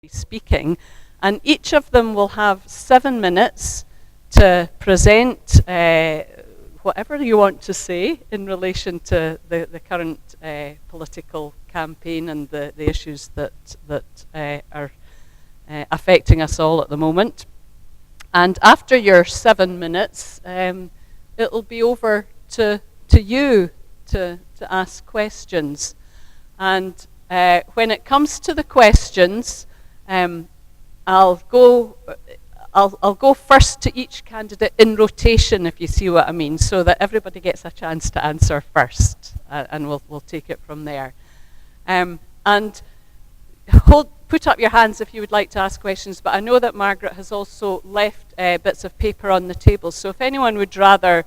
be speaking. And each of them will have 7 minutes to present whatever you want to say in relation to the current political campaign and the issues that are affecting us all at the moment. And after your 7 minutes, it'll be over to you to ask questions. And when it comes to the questions, I'll go first to each candidate in rotation, if you see what I mean, so that everybody gets a chance to answer first, and we'll take it from there. And put up your hands if you would like to ask questions, but I know that Margaret has also left bits of paper on the table, so if anyone would rather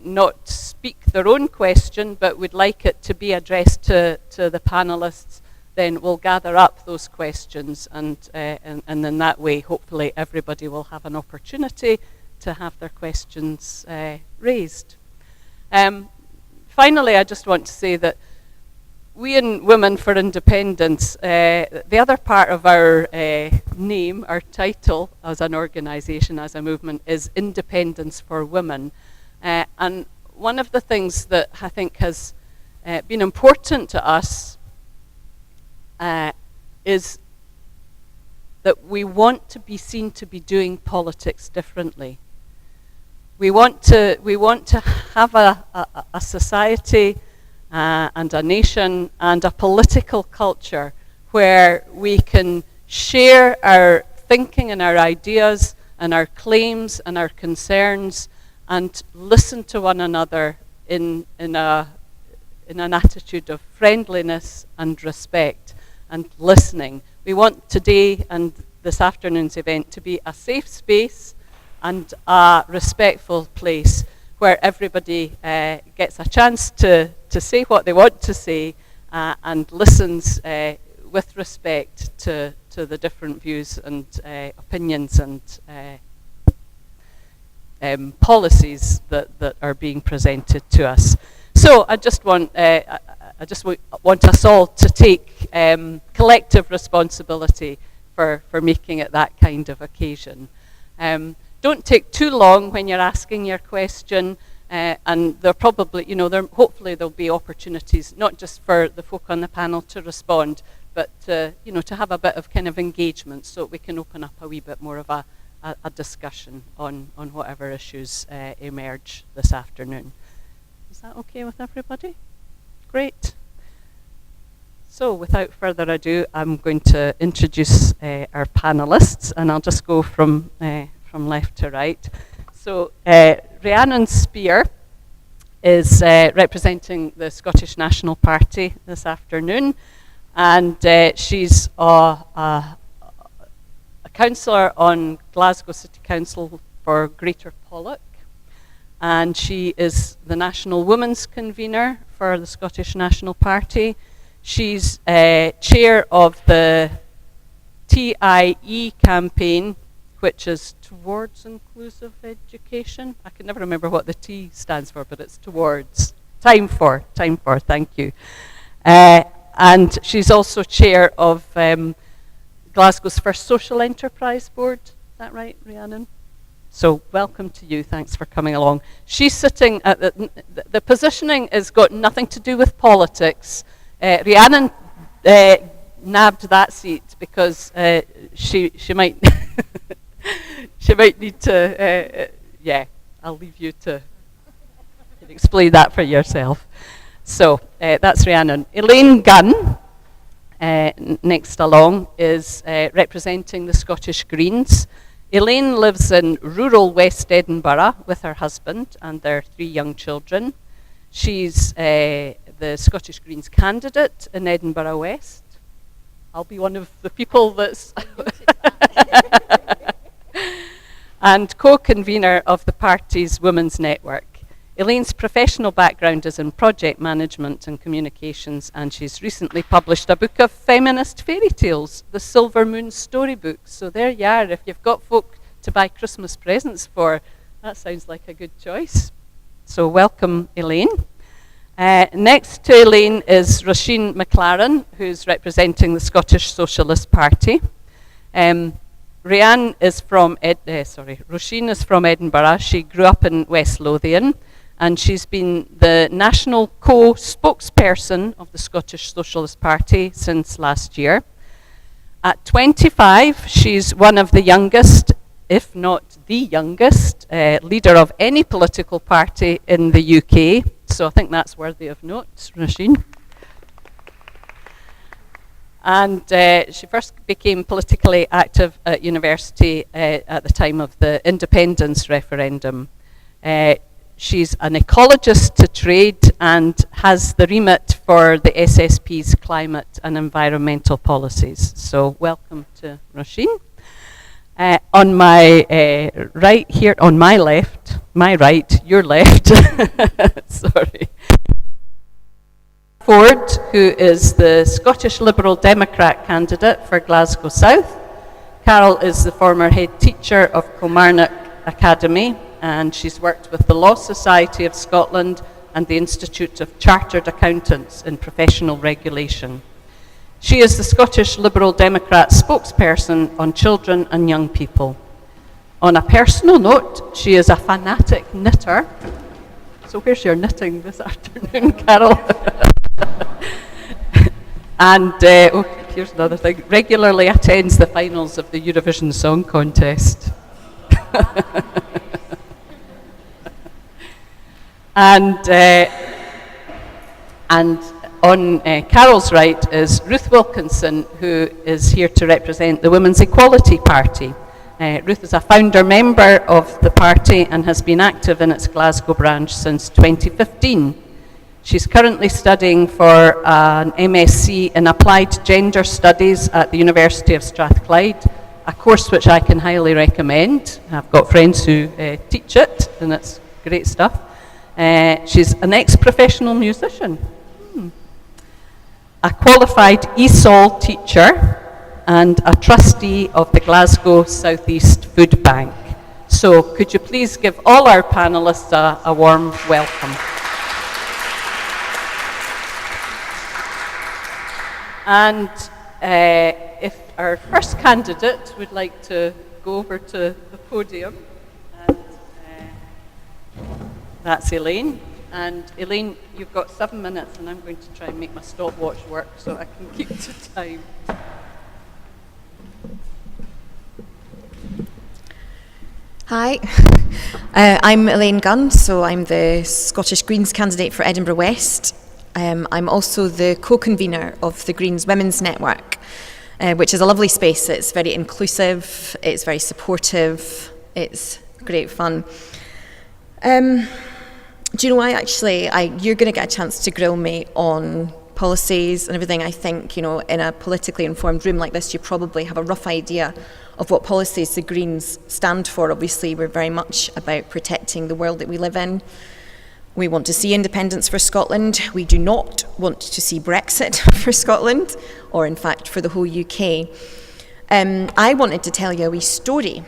not speak their own question, but would like it to be addressed to the panelists, then we'll gather up those questions, and in that way, hopefully, everybody will have an opportunity to have their questions raised. Finally, I just want to say that we in Women for Independence, the other part of our name, our title as an organisation, as a movement, is Independence for Women. And one of the things that I think has been important to us is that we want to be seen to be doing politics differently. We want to have a society and a nation and a political culture where we can share our thinking and our ideas and our claims and our concerns and listen to one another in an attitude of friendliness and respect and listening. We want today and this afternoon's event to be a safe space and a respectful place where everybody gets a chance to say what they want to say and listens with respect to the different views and opinions and policies that are being presented to us. So I just want us all to take collective responsibility for making it that kind of occasion. Don't take too long when you're asking your question, and there probably, hopefully there'll be opportunities not just for the folk on the panel to respond, but to have a bit of kind of engagement so we can open up a wee bit more of a discussion on whatever issues emerge this afternoon. Is that okay with everybody? Great. So without further ado, I'm going to introduce our panelists, and I'll just go from left to right. So Rhiannon Spear is representing the Scottish National Party this afternoon, and she's a councillor on Glasgow City Council for Greater Pollock, and she is the National Women's Convener for the Scottish National Party. She's chair of the TIE campaign, which is Towards Inclusive Education. I can never remember what the T stands for, but it's towards. Time for, thank you. And she's also chair of Glasgow's first social enterprise board. Is that right, Rhiannon? So welcome to you, thanks for coming along. She's sitting at the positioning has got nothing to do with politics. Rhiannon nabbed that seat because she might she might need to, I'll leave you to explain that for yourself. So that's Rhiannon. Elaine Gunn, next along, is representing the Scottish Greens. Elaine lives in rural West Edinburgh with her husband and their 3 young children. She's the Scottish Greens candidate in Edinburgh West. I'll be one of the people that's... and co-convener of the party's Women's Network. Elaine's professional background is in project management and communications, and she's recently published a book of feminist fairy tales, the Silver Moon Storybook. So there you are, if you've got folk to buy Christmas presents for, that sounds like a good choice. So welcome, Elaine. Next to Elaine is Roisin McLaren, who's representing the Scottish Socialist Party. Roisin is from Edinburgh. She grew up in West Lothian, and she's been the national co-spokesperson of the Scottish Socialist Party since last year. At 25, she's one of the youngest, if not the youngest, leader of any political party in the UK. So I think that's worthy of note, Roisin. And she first became politically active at university at the time of the independence referendum. She's an ecologist to trade and has the remit for the SSP's climate and environmental policies. So welcome to Roisin. On my right here, on my left, my right, your left, sorry. Ford, who is the Scottish Liberal Democrat candidate for Glasgow South. Carol is the former head teacher of Kilmarnock Academy, and she's worked with the Law Society of Scotland and the Institute of Chartered Accountants in professional regulation. She is the Scottish Liberal Democrat spokesperson on children and young people. On a personal note, she is a fanatic knitter. So where's your knitting this afternoon, Carol? And here's another thing, regularly attends the finals of the Eurovision Song Contest. And on Carol's right is Ruth Wilkinson, who is here to represent the Women's Equality Party. Ruth is a founder member of the party and has been active in its Glasgow branch since 2015. She's currently studying for an MSc in Applied Gender Studies at the University of Strathclyde, a course which I can highly recommend. I've got friends who teach it, and it's great stuff. She's an ex-professional musician, a qualified ESOL teacher, and a trustee of the Glasgow South East Food Bank. So could you please give all our panellists a warm welcome. And if our first candidate would like to go over to the podium, and that's Elaine. And Elaine, you've got 7 minutes, and I'm going to try and make my stopwatch work so I can keep to time. Hi, I'm Elaine Gunn, so I'm the Scottish Greens candidate for Edinburgh West. I'm also the co-convener of the Greens Women's Network, which is a lovely space. It's very inclusive, it's very supportive, it's great fun. Do you know why you're going to get a chance to grill me on policies and everything. I think, in a politically informed room like this, you probably have a rough idea of what policies the Greens stand for. Obviously, we're very much about protecting the world that we live in. We want to see independence for Scotland. We do not want to see Brexit for Scotland, or in fact for the whole UK. I wanted to tell you a wee story.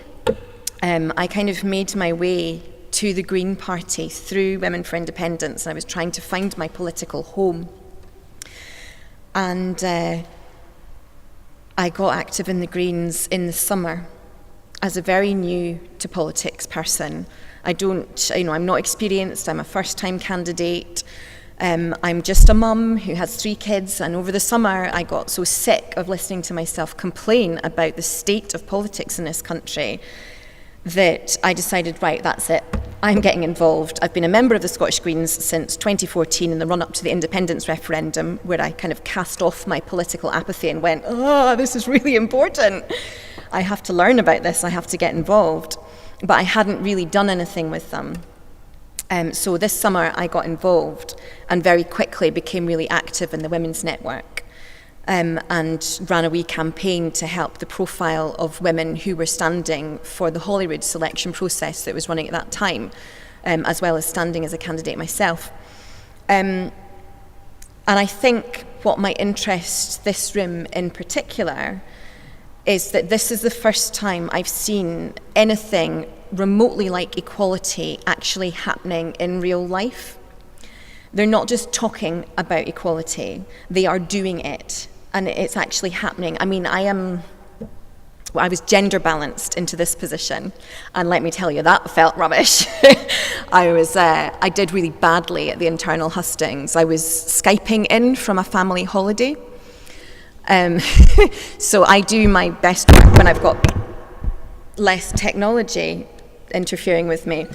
I kind of made my way to the Green Party through Women for Independence, and I was trying to find my political home. And I got active in the Greens in the summer as a very new to politics person. I'm not experienced, I'm a first-time candidate. I'm just a mum who has 3 kids, and over the summer I got so sick of listening to myself complain about the state of politics in this country that I decided, right, that's it. I'm getting involved. I've been a member of the Scottish Greens since 2014 in the run-up to the independence referendum, where I kind of cast off my political apathy and went, this is really important. I have to learn about this, I have to get involved. But I hadn't really done anything with them. So this summer I got involved and very quickly became really active in the Women's Network, and ran a wee campaign to help the profile of women who were standing for the Holyrood selection process that was running at that time, as well as standing as a candidate myself. And I think what might interest this room in particular is that this is the first time I've seen anything remotely like equality actually happening in real life. They're not just talking about equality, they are doing it, and it's actually happening. I mean, I am I was gender balanced into this position, and let me tell you, that felt rubbish. I did really badly at the internal hustings. I was Skyping in from a family holiday. So I do my best work when I've got less technology interfering with me.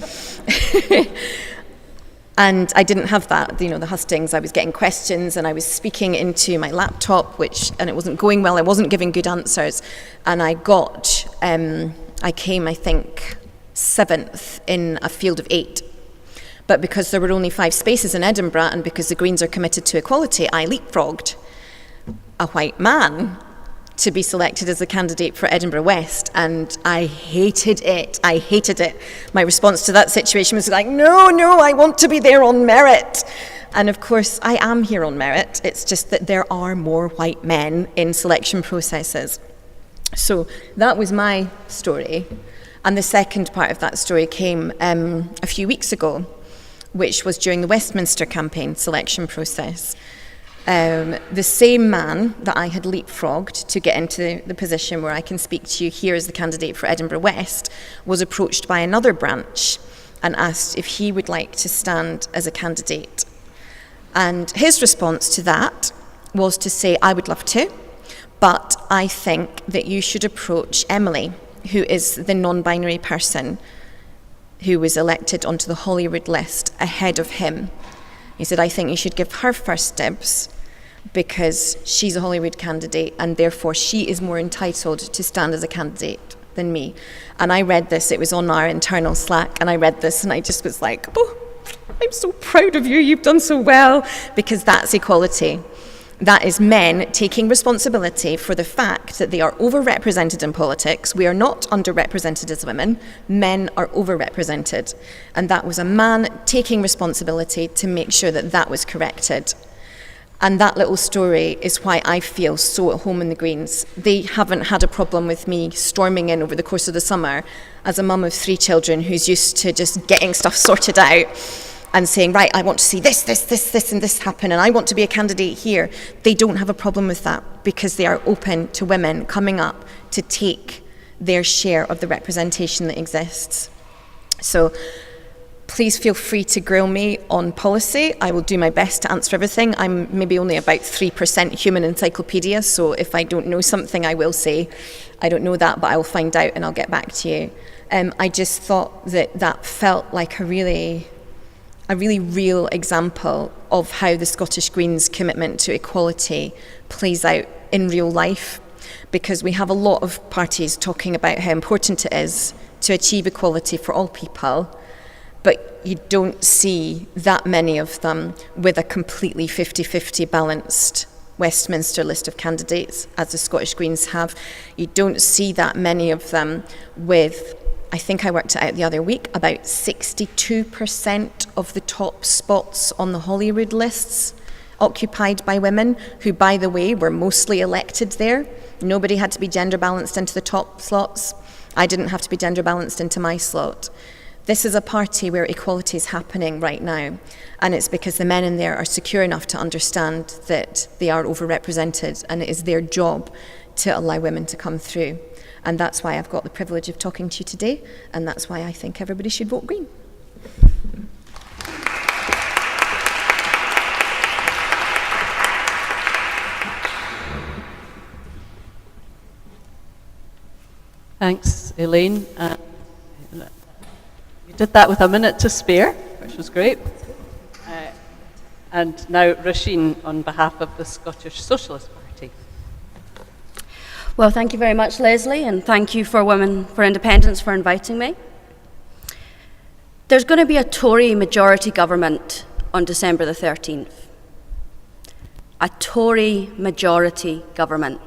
And I didn't have that, the hustings. I was getting questions and I was speaking into my laptop, and it wasn't going well. I wasn't giving good answers. And I came, I think, 7th in a field of 8. But because there were only 5 spaces in Edinburgh, and because the Greens are committed to equality, I leapfrogged a white man to be selected as a candidate for Edinburgh West, and I hated it. My response to that situation was like, no, I want to be there on merit. And of course, I am here on merit. It's just that there are more white men in selection processes. So that was my story. And the second part of that story came a few weeks ago, which was during the Westminster campaign selection process. The same man that I had leapfrogged to get into the position where I can speak to you here as the candidate for Edinburgh West was approached by another branch and asked if he would like to stand as a candidate. And his response to that was to say, I would love to, but I think that you should approach Emily, who is the non-binary person who was elected onto the Holyrood list ahead of him. He said, I think you should give her first dibs because she's a Holyrood candidate and therefore she is more entitled to stand as a candidate than me. And I read this, it was on our internal Slack, and I read this and I just was like, oh, I'm so proud of you, you've done so well, because that's equality. That is men taking responsibility for the fact that they are overrepresented in politics. We are not underrepresented as women. Men are overrepresented. And that was a man taking responsibility to make sure that that was corrected. And that little story is why I feel so at home in the Greens. They haven't had a problem with me storming in over the course of the summer as a mum of 3 children who's used to just getting stuff sorted out and saying, right, I want to see this, and this happen, and I want to be a candidate here. They don't have a problem with that because they are open to women coming up to take their share of the representation that exists. So please feel free to grill me on policy. I will do my best to answer everything. I'm maybe only about 3% human encyclopedia, so if I don't know something, I will say, I don't know that, but I will find out and I'll get back to you. I just thought that felt like a really real example of how the Scottish Greens' commitment to equality plays out in real life, because we have a lot of parties talking about how important it is to achieve equality for all people, but you don't see that many of them with a completely 50-50 balanced Westminster list of candidates, as the Scottish Greens have. You don't see that many of them with, I think I worked it out the other week, about 62% of the top spots on the Holyrood lists occupied by women, who, by the way, were mostly elected there. Nobody had to be gender balanced into the top slots. I didn't have to be gender balanced into my slot. This is a party where equality is happening right now, and it's because the men in there are secure enough to understand that they are overrepresented, and it is their job to allow women to come through. And that's why I've got the privilege of talking to you today, and that's why I think everybody should vote Green. Thanks, Elaine. You did that with a minute to spare, which was great. And now Roisin on behalf of the Scottish Socialist Party. Well, thank you very much, Leslie, and thank you for Women for Independence for inviting me. There's going to be a Tory majority government on December the 13th. A Tory majority government.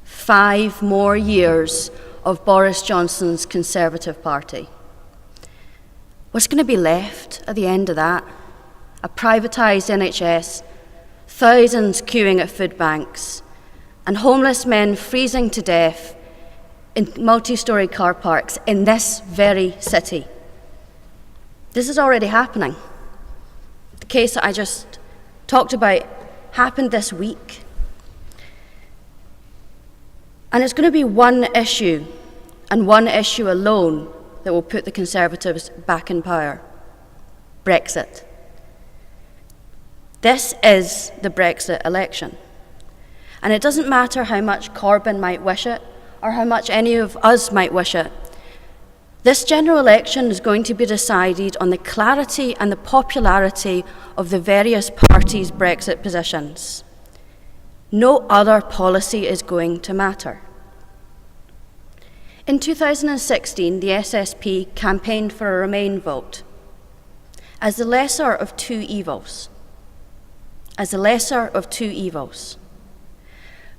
5 more years of Boris Johnson's Conservative Party. What's going to be left at the end of that? A privatised NHS, thousands queuing at food banks, and homeless men freezing to death in multi-storey car parks in this very city. This is already happening. The case that I just talked about happened this week. And it's going to be one issue, and one issue alone, that will put the Conservatives back in power: Brexit. This is the Brexit election. And it doesn't matter how much Corbyn might wish it, or how much any of us might wish it. This general election is going to be decided on the clarity and the popularity of the various parties' Brexit positions. No other policy is going to matter. In 2016, the SSP campaigned for a Remain vote as the lesser of two evils. As the lesser of two evils.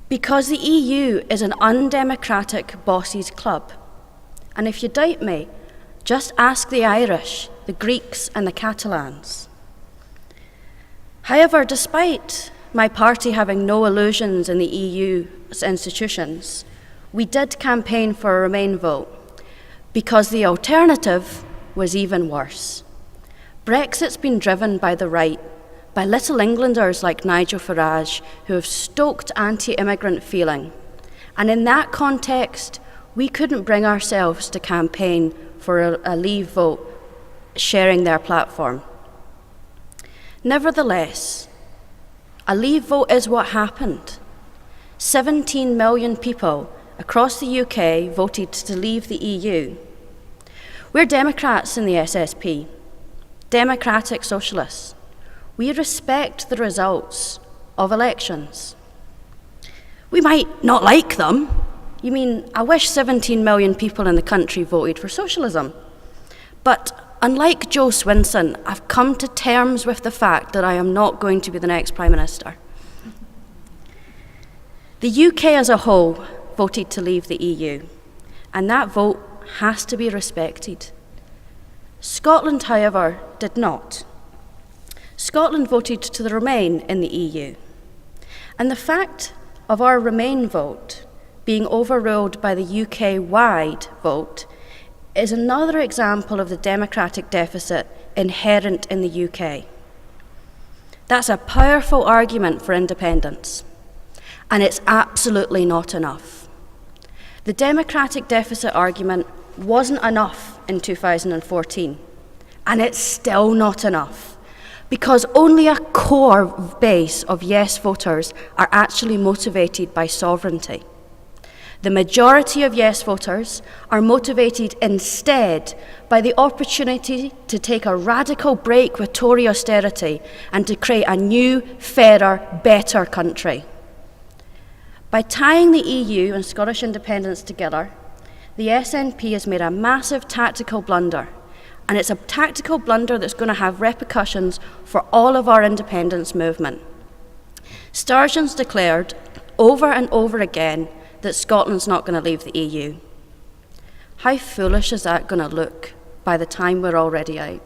Because the EU is an undemocratic bosses club. And if you doubt me, just ask the Irish, the Greeks, and the Catalans. However, despite my party having no illusions in the EU's institutions, we did campaign for a Remain vote because the alternative was even worse. Brexit's been driven by the right, by Little Englanders like Nigel Farage, who have stoked anti-immigrant feeling. And in that context, we couldn't bring ourselves to campaign for a Leave vote sharing their platform. Nevertheless, a Leave vote is what happened. 17 million people across the UK voted to leave the EU. We're Democrats in the SSP, democratic socialists. We respect the results of elections. We might not like them. You mean, I wish 17 million people in the country voted for socialism. But unlike Joe Swinson, I've come to terms with the fact that I am not going to be the next Prime Minister. The UK as a whole voted to leave the EU, and that vote has to be respected. Scotland, however, did not. Scotland voted to remain in the EU, and the fact of our Remain vote being overruled by the UK-wide vote is another example of the democratic deficit inherent in the UK. That's a powerful argument for independence, and it's absolutely not enough. The democratic deficit argument wasn't enough in 2014, and it's still not enough, because only a core base of yes voters are actually motivated by sovereignty. The majority of yes voters are motivated instead by the opportunity to take a radical break with Tory austerity and to create a new, fairer, better country. By tying the EU and Scottish independence together, the SNP has made a massive tactical blunder, and it's a tactical blunder that's going to have repercussions for all of our independence movement. Sturgeon's declared over and over again that Scotland's not going to leave the EU. How foolish is that going to look by the time we're already out?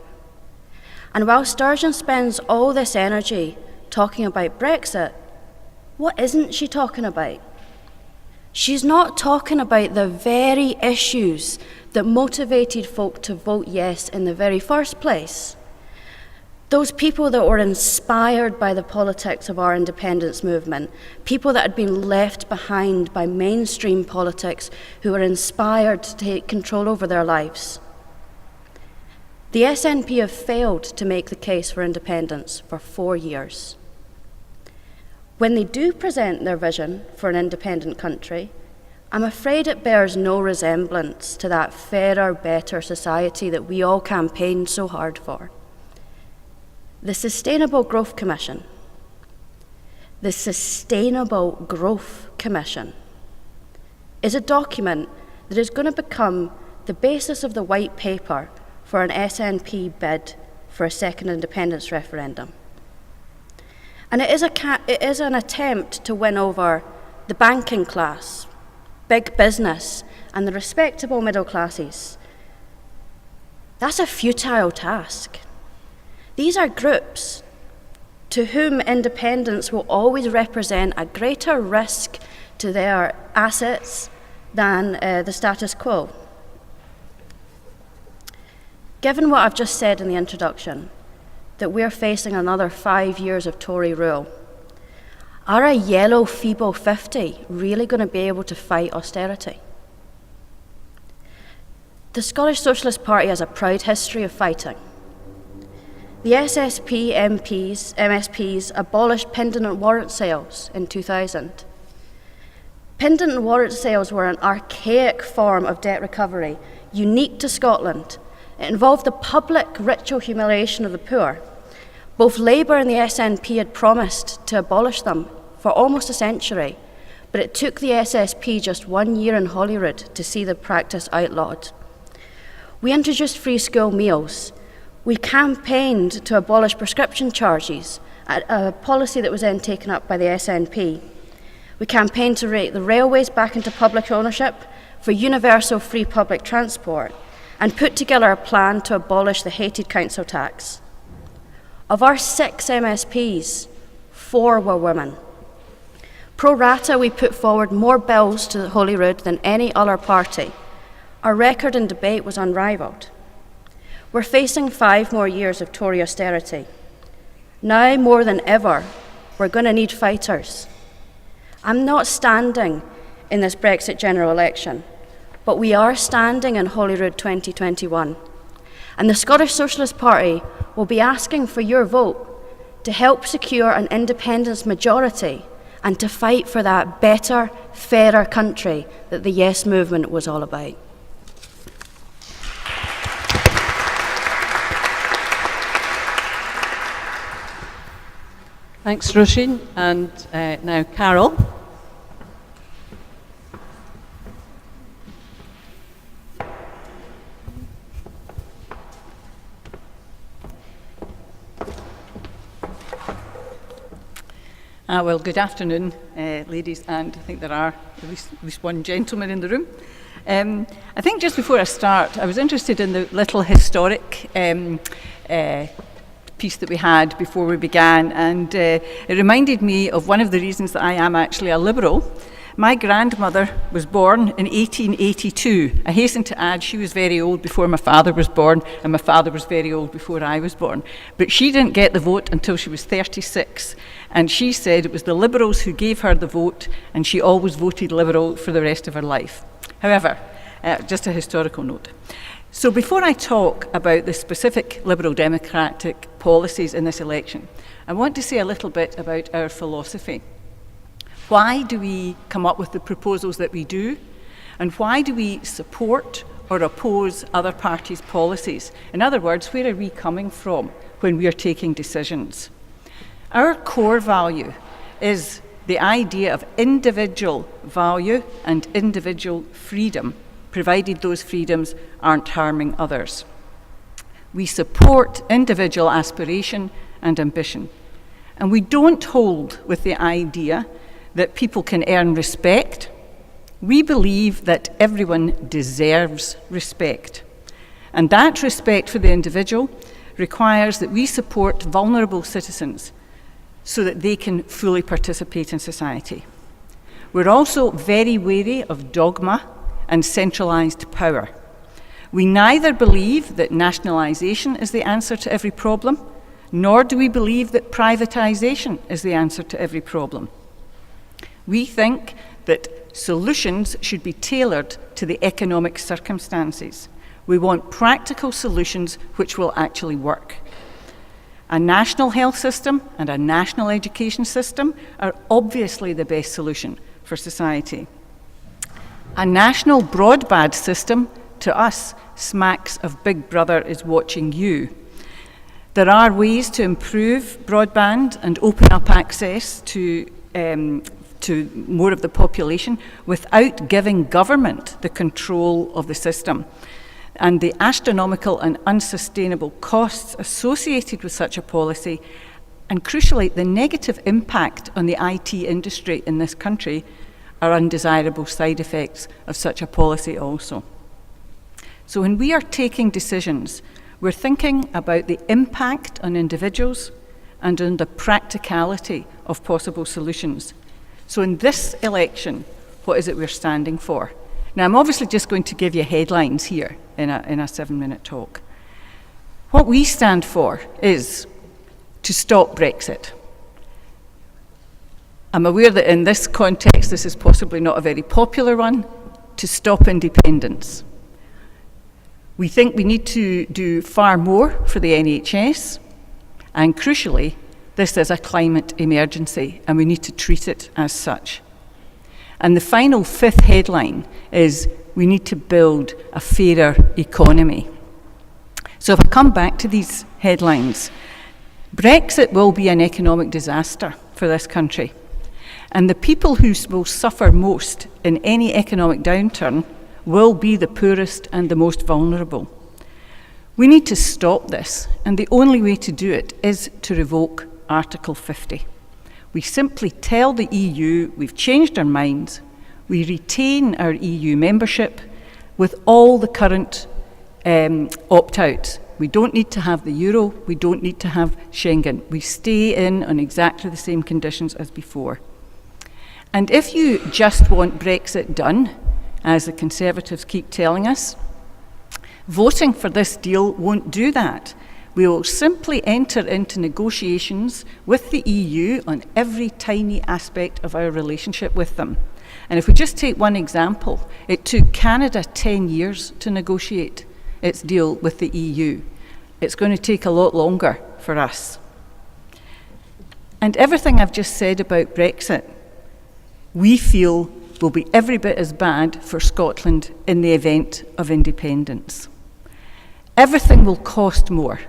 And while Sturgeon spends all this energy talking about Brexit, what isn't she talking about? She's not talking about the very issues that motivated folk to vote yes in the very first place. Those people that were inspired by the politics of our independence movement, people that had been left behind by mainstream politics who were inspired to take control over their lives. The SNP have failed to make the case for independence for 4 years. When they do present their vision for an independent country, I'm afraid it bears no resemblance to that fairer, better society that we all campaigned so hard for. The Sustainable Growth Commission. The Sustainable Growth Commission is a document that is going to become the basis of the white paper for an SNP bid for a second independence referendum. And it is an attempt to win over the banking class, big business, and the respectable middle classes. That's a futile task. These are groups to whom independence will always represent a greater risk to their assets than the status quo. Given what I've just said in the introduction, that we're facing another 5 years of Tory rule, Are a yellow feeble 50 really going to be able to fight austerity? The Scottish Socialist Party has a proud history of fighting. The SSP MSPs abolished pendant warrant sales in 2000. Pendant warrant sales were an archaic form of debt recovery, unique to Scotland. It involved the public ritual humiliation of the poor. Both Labour and the SNP had promised to abolish them for almost a century, but it took the SSP just 1 year in Holyrood to see the practice outlawed. We introduced free school meals. We campaigned to abolish prescription charges, a policy that was then taken up by the SNP. We campaigned to rate the railways back into public ownership, for universal free public transport, and put together a plan to abolish the hated council tax. Of our 6 MSPs, 4 were women. Pro rata, we put forward more bills to Holyrood than any other party. Our record in debate was unrivalled. We're facing 5 more years of Tory austerity. Now more than ever, we're going to need fighters. I'm not standing in this Brexit general election, but we are standing in Holyrood 2021. And the Scottish Socialist Party will be asking for your vote to help secure an independence majority and to fight for that better, fairer country that the Yes movement was all about. Thanks, Roisin. And now Carol. Well, good afternoon, ladies, and I think there are at least one gentleman in the room. I think just before I start, I was interested in the little historic piece that we had before we began, and it reminded me of one of the reasons that I am actually a Liberal. My grandmother was born in 1882. I hasten to add she was very old before my father was born, and my father was very old before I was born. But she didn't get the vote until she was 36, and she said it was the Liberals who gave her the vote, and she always voted Liberal for the rest of her life. However, just a historical note. So before I talk about the specific Liberal Democratic policies in this election, I want to say a little bit about our philosophy. Why do we come up with the proposals that we do? And why do we support or oppose other parties' policies? In other words, where are we coming from when we are taking decisions? Our core value is the idea of individual value and individual freedom, provided those freedoms aren't harming others. We support individual aspiration and ambition. And we don't hold with the idea that people can earn respect. We believe that everyone deserves respect. And that respect for the individual requires that we support vulnerable citizens so that they can fully participate in society. We're also very wary of dogma and centralised power. We neither believe that nationalisation is the answer to every problem, nor do we believe that privatisation is the answer to every problem. We think that solutions should be tailored to the economic circumstances. We want practical solutions which will actually work. A national health system and a national education system are obviously the best solution for society. A national broadband system, to us, smacks of Big Brother is watching you. There are ways to improve broadband and open up access to more of the population without giving government the control of the system. And the astronomical and unsustainable costs associated with such a policy, and crucially, the negative impact on the IT industry in this country, are undesirable side effects of such a policy also. So when we are taking decisions, we're thinking about the impact on individuals and on the practicality of possible solutions. So in this election, what is it we're standing for? Now, I'm obviously just going to give you headlines here in a 7-minute talk. What we stand for is to stop Brexit. I'm aware that in this context, this is possibly not a very popular one, to stop independence. We think we need to do far more for the NHS, and crucially, this is a climate emergency, and we need to treat it as such. And the final fifth headline is we need to build a fairer economy. So if I come back to these headlines, Brexit will be an economic disaster for this country. And the people who will suffer most in any economic downturn will be the poorest and the most vulnerable. We need to stop this, and the only way to do it is to revoke Article 50. We simply tell the EU we've changed our minds, we retain our EU membership with all the current opt-outs. We don't need to have the euro, we don't need to have Schengen. We stay in on exactly the same conditions as before. And if you just want Brexit done, as the Conservatives keep telling us, voting for this deal won't do that. We will simply enter into negotiations with the EU on every tiny aspect of our relationship with them. And if we just take one example, it took Canada 10 years to negotiate its deal with the EU. It's going to take a lot longer for us. And everything I've just said about Brexit, we feel will be every bit as bad for Scotland in the event of independence. Everything will cost more.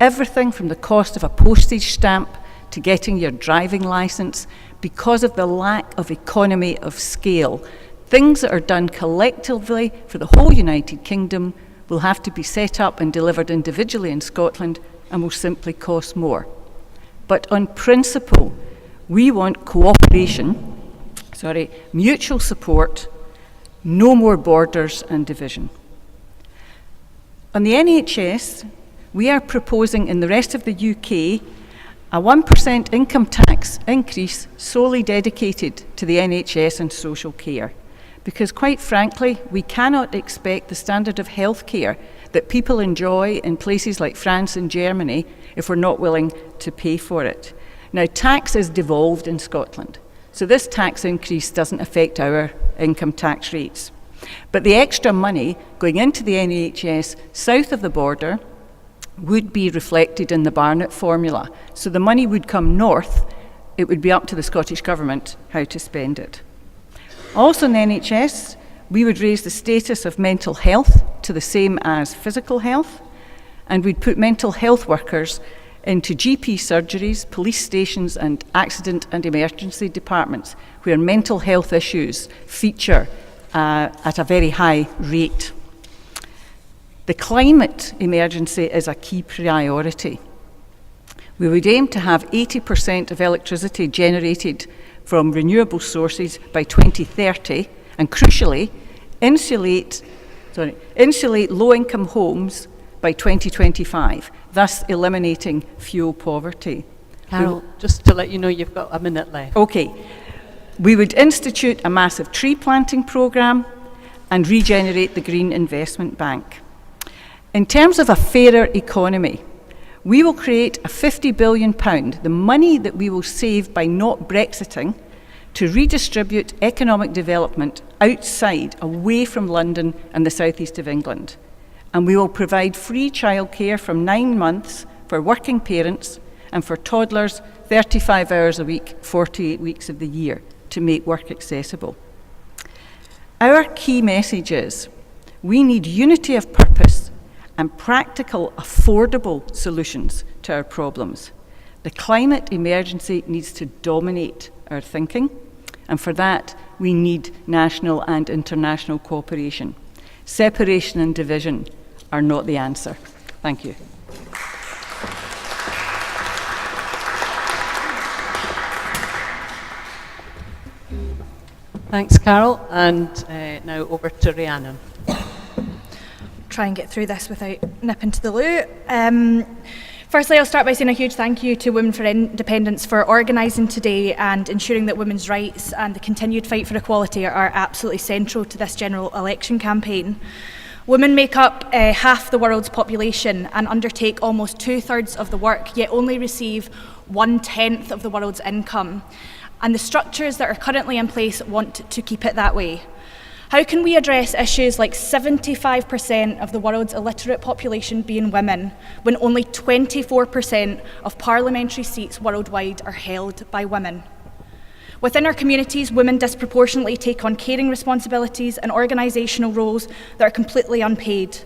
Everything from the cost of a postage stamp to getting your driving licence, because of the lack of economy of scale. Things that are done collectively for the whole United Kingdom will have to be set up and delivered individually in Scotland and will simply cost more. But on principle, we want mutual support, no more borders and division. On the NHS, we are proposing in the rest of the UK a 1% income tax increase solely dedicated to the NHS and social care. Because quite frankly, we cannot expect the standard of health care that people enjoy in places like France and Germany if we're not willing to pay for it. Now, tax is devolved in Scotland, so this tax increase doesn't affect our income tax rates. But the extra money going into the NHS south of the border would be reflected in the Barnett formula. So the money would come north, it would be up to the Scottish Government how to spend it. Also in the NHS, we would raise the status of mental health to the same as physical health, and we'd put mental health workers into GP surgeries, police stations and accident and emergency departments where mental health issues feature at a very high rate. The climate emergency is a key priority. We would aim to have 80% of electricity generated from renewable sources by 2030, and crucially, insulate low-income homes by 2025, thus eliminating fuel poverty. Carol, just to let you know, you've got a minute left. Okay. We would institute a massive tree planting programme and regenerate the Green Investment Bank. In terms of a fairer economy, we will create a £50 billion, the money that we will save by not Brexiting, to redistribute economic development outside, away from London and the southeast of England. And we will provide free childcare from 9 months for working parents and for toddlers 35 hours a week, 48 weeks of the year, to make work accessible. Our key message is we need unity of purpose and practical, affordable solutions to our problems. The climate emergency needs to dominate our thinking, and for that we need national and international cooperation. Separation and division are not the answer. Thank you. Thanks, Carol. And now over to Rhiannon. Try and get through this without nipping to the loo. Firstly, I'll start by saying a huge thank you to Women for Independence for organising today and ensuring that women's rights and the continued fight for equality are absolutely central to this general election campaign. Women make up half the world's population and undertake almost 2/3 of the work, yet only receive 1/10 of the world's income. and the structures that are currently in place want to keep it that way. How can we address issues like 75% of the world's illiterate population being women, when only 24% of parliamentary seats worldwide are held by women? Within our communities, women disproportionately take on caring responsibilities and organisational roles that are completely unpaid.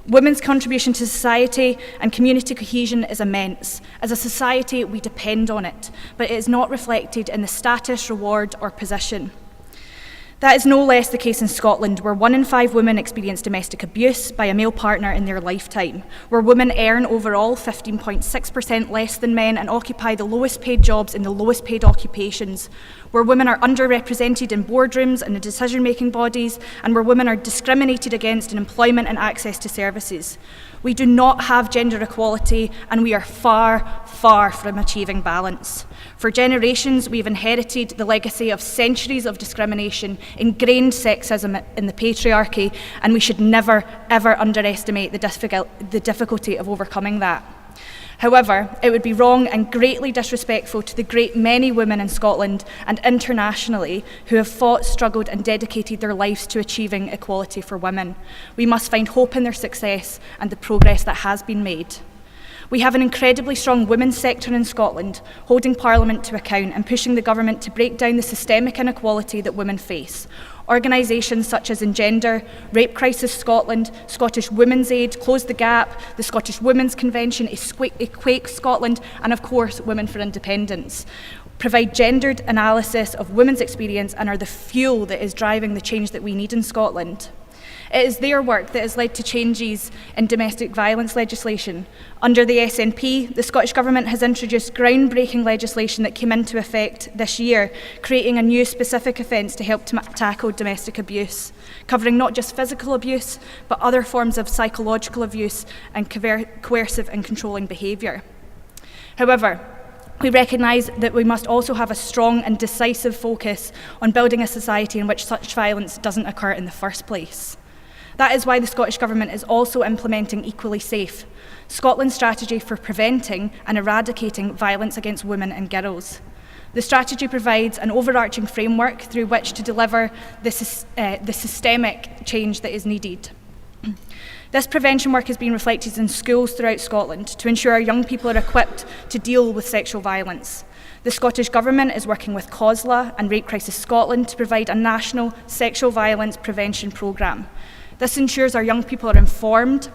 Women's contribution to society and community cohesion is immense. As a society, we depend on it, but it is not reflected in the status, reward, or position. That is no less the case in Scotland, where 1 in 5 women experience domestic abuse by a male partner in their lifetime, where women earn overall 15.6% less than men and occupy the lowest paid jobs in the lowest paid occupations, where women are underrepresented in boardrooms and in decision-making bodies, and where women are discriminated against in employment and access to services. We do not have gender equality, and we are far, far from achieving balance. For generations, we've inherited the legacy of centuries of discrimination, ingrained sexism in the patriarchy, and we should never, ever underestimate the difficulty of overcoming that. However, it would be wrong and greatly disrespectful to the great many women in Scotland and internationally who have fought, struggled and dedicated their lives to achieving equality for women. We must find hope in their success and the progress that has been made. We have an incredibly strong women's sector in Scotland, holding Parliament to account and pushing the government to break down the systemic inequality that women face. Organisations such as Engender, Rape Crisis Scotland, Scottish Women's Aid, Close the Gap, the Scottish Women's Convention, Equate Scotland, and of course Women for Independence provide gendered analysis of women's experience and are the fuel that is driving the change that we need in Scotland. It is their work that has led to changes in domestic violence legislation. Under the SNP, the Scottish Government has introduced groundbreaking legislation that came into effect this year, creating a new specific offence to help tackle domestic abuse, covering not just physical abuse, but other forms of psychological abuse and coercive and controlling behaviour. However, we recognise that we must also have a strong and decisive focus on building a society in which such violence doesn't occur in the first place. That is why the Scottish Government is also implementing Equally Safe, Scotland's strategy for preventing and eradicating violence against women and girls. The strategy provides an overarching framework through which to deliver the systemic change that is needed. This prevention work has been reflected in schools throughout Scotland to ensure our young people are equipped to deal with sexual violence. The Scottish Government is working with COSLA and Rape Crisis Scotland to provide a national sexual violence prevention programme. This ensures our young people are informed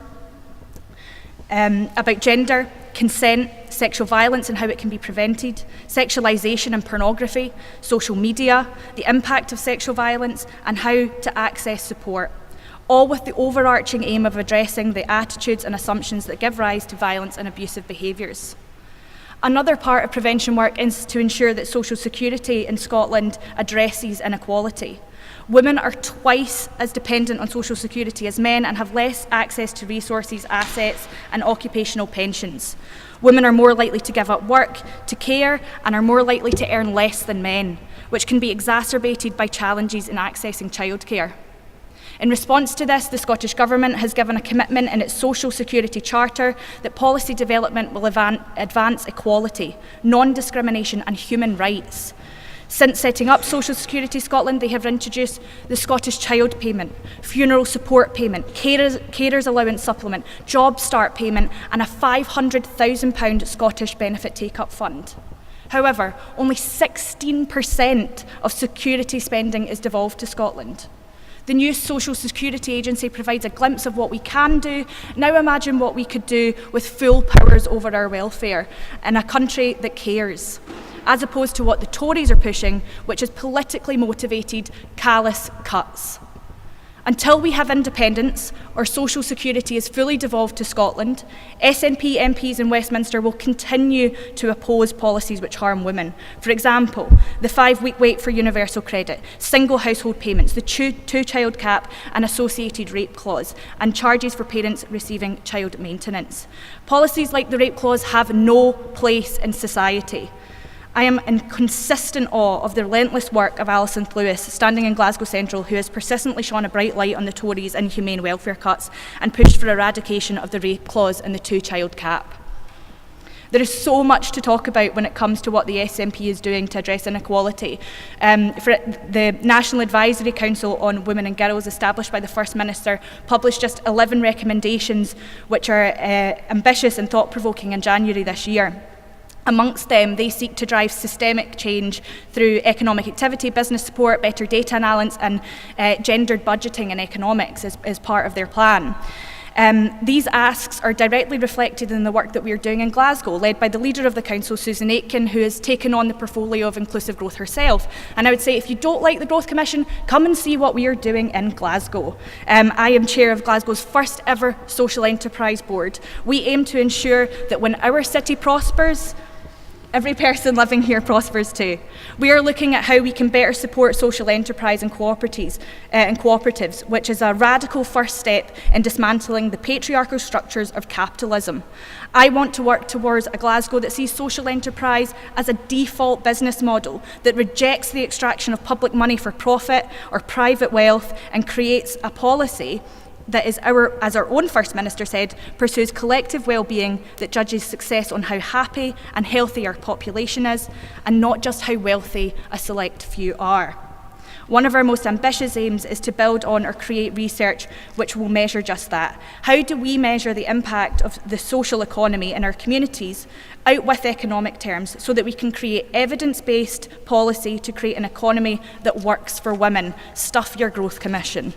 about gender, consent, sexual violence and how it can be prevented, sexualisation and pornography, social media, the impact of sexual violence and how to access support, all with the overarching aim of addressing the attitudes and assumptions that give rise to violence and abusive behaviours. Another part of prevention work is to ensure that social security in Scotland addresses inequality. Women are twice as dependent on social security as men and have less access to resources, assets and occupational pensions. Women are more likely to give up work, to care and are more likely to earn less than men, which can be exacerbated by challenges in accessing childcare. In response to this, the Scottish Government has given a commitment in its Social Security Charter that policy development will advance equality, non-discrimination and human rights. Since setting up Social Security Scotland, they have introduced the Scottish Child Payment, Funeral Support Payment, Carers Allowance Supplement, Job Start Payment and a £500,000 Scottish Benefit Take-Up Fund. However, only 16% of security spending is devolved to Scotland. The new Social Security Agency provides a glimpse of what we can do. Now imagine what we could do with full powers over our welfare in a country that cares, as opposed to what the Tories are pushing, which is politically motivated, callous cuts. Until we have independence, or social security is fully devolved to Scotland, SNP MPs in Westminster will continue to oppose policies which harm women. For example, the 5-week wait for universal credit, single household payments, the two-child cap and associated rape clause, and charges for parents receiving child maintenance. Policies like the rape clause have no place in society. I am in consistent awe of the relentless work of Alison Lewis, standing in Glasgow Central, who has persistently shone a bright light on the Tories' inhumane welfare cuts and pushed for eradication of the rape clause and the two-child cap. There is so much to talk about when it comes to what the SNP is doing to address inequality. For the National Advisory Council on Women and Girls, established by the First Minister, published just 11 recommendations which are ambitious and thought-provoking in January this year. Amongst them, they seek to drive systemic change through economic activity, business support, better data analysis and gendered budgeting and economics as part of their plan. These asks are directly reflected in the work that we are doing in Glasgow, led by the leader of the council, Susan Aitken, who has taken on the portfolio of inclusive growth herself. And I would say, if you don't like the Growth Commission, come and see what we are doing in Glasgow. I am chair of Glasgow's first ever social enterprise board. We aim to ensure that when our city prospers, every person living here prospers too. We are looking at how we can better support social enterprise and cooperatives, which is a radical first step in dismantling the patriarchal structures of capitalism. I want to work towards a Glasgow that sees social enterprise as a default business model that rejects the extraction of public money for profit or private wealth and creates a policy that is, as our own First Minister said, pursues collective well-being that judges success on how happy and healthy our population is, and not just how wealthy a select few are. One of our most ambitious aims is to build on or create research which will measure just that. How do we measure the impact of the social economy in our communities out with economic terms so that we can create evidence-based policy to create an economy that works for women? Stuff your Growth Commission.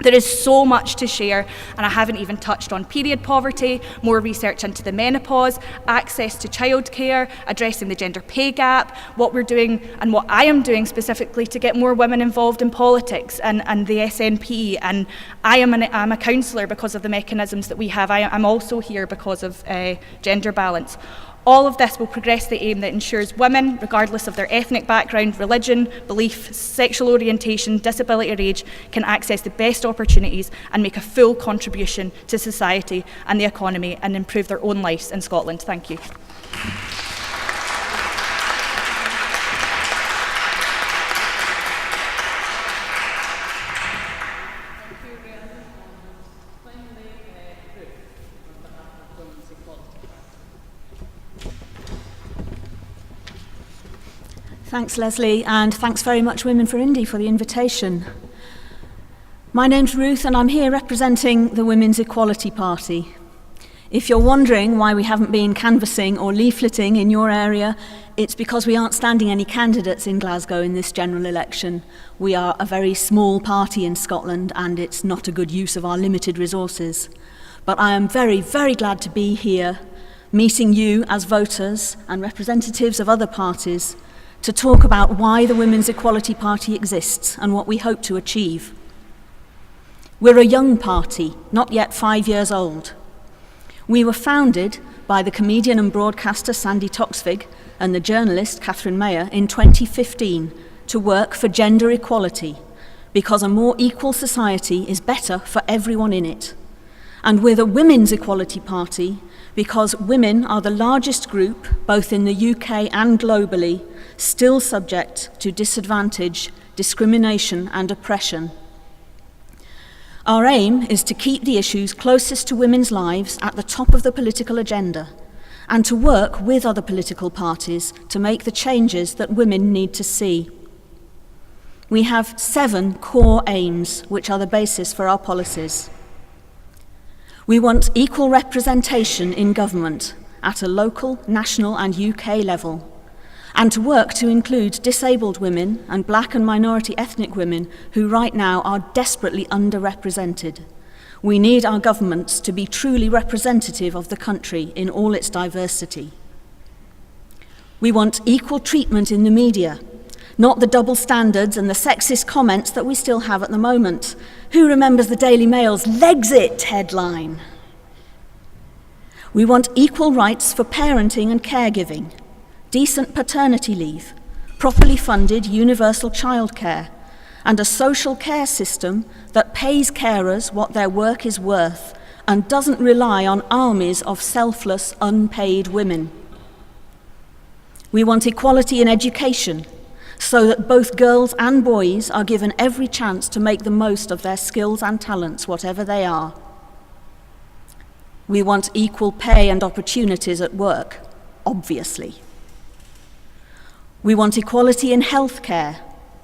There is so much to share, and I haven't even touched on period poverty, more research into the menopause, access to childcare, addressing the gender pay gap, what we're doing and what I am doing specifically to get more women involved in politics and the SNP. And I'm a councillor because of the mechanisms that we have. I'm also here because of gender balance. All of this will progress the aim that ensures women, regardless of their ethnic background, religion, belief, sexual orientation, disability or age, can access the best opportunities and make a full contribution to society and the economy and improve their own lives in Scotland. Thank you. Thanks, Leslie, and thanks very much, Women for Indy, for the invitation. My name's Ruth, and I'm here representing the Women's Equality Party. If you're wondering why we haven't been canvassing or leafleting in your area, it's because we aren't standing any candidates in Glasgow in this general election. We are a very small party in Scotland, and it's not a good use of our limited resources. But I am very, very glad to be here, meeting you as voters and representatives of other parties, to talk about why the Women's Equality Party exists and what we hope to achieve. We're a young party, not yet 5 years old. We were founded by the comedian and broadcaster Sandy Toksvig and the journalist Catherine Mayer in 2015 to work for gender equality, because a more equal society is better for everyone in it. And we're the Women's Equality Party because women are the largest group, both in the UK and globally, still subject to disadvantage, discrimination and oppression. Our aim is to keep the issues closest to women's lives at the top of the political agenda and to work with other political parties to make the changes that women need to see. We have 7 core aims, which are the basis for our policies. We want equal representation in government at a local, national and UK level, and to work to include disabled women and black and minority ethnic women who right now are desperately underrepresented. We need our governments to be truly representative of the country in all its diversity. We want equal treatment in the media, not the double standards and the sexist comments that we still have at the moment. Who remembers the Daily Mail's "Legsit" headline? We want equal rights for parenting and caregiving, decent paternity leave, properly funded universal childcare, and a social care system that pays carers what their work is worth and doesn't rely on armies of selfless, unpaid women. We want equality in education, so that both girls and boys are given every chance to make the most of their skills and talents, whatever they are. We want equal pay and opportunities at work, obviously. We want equality in healthcare,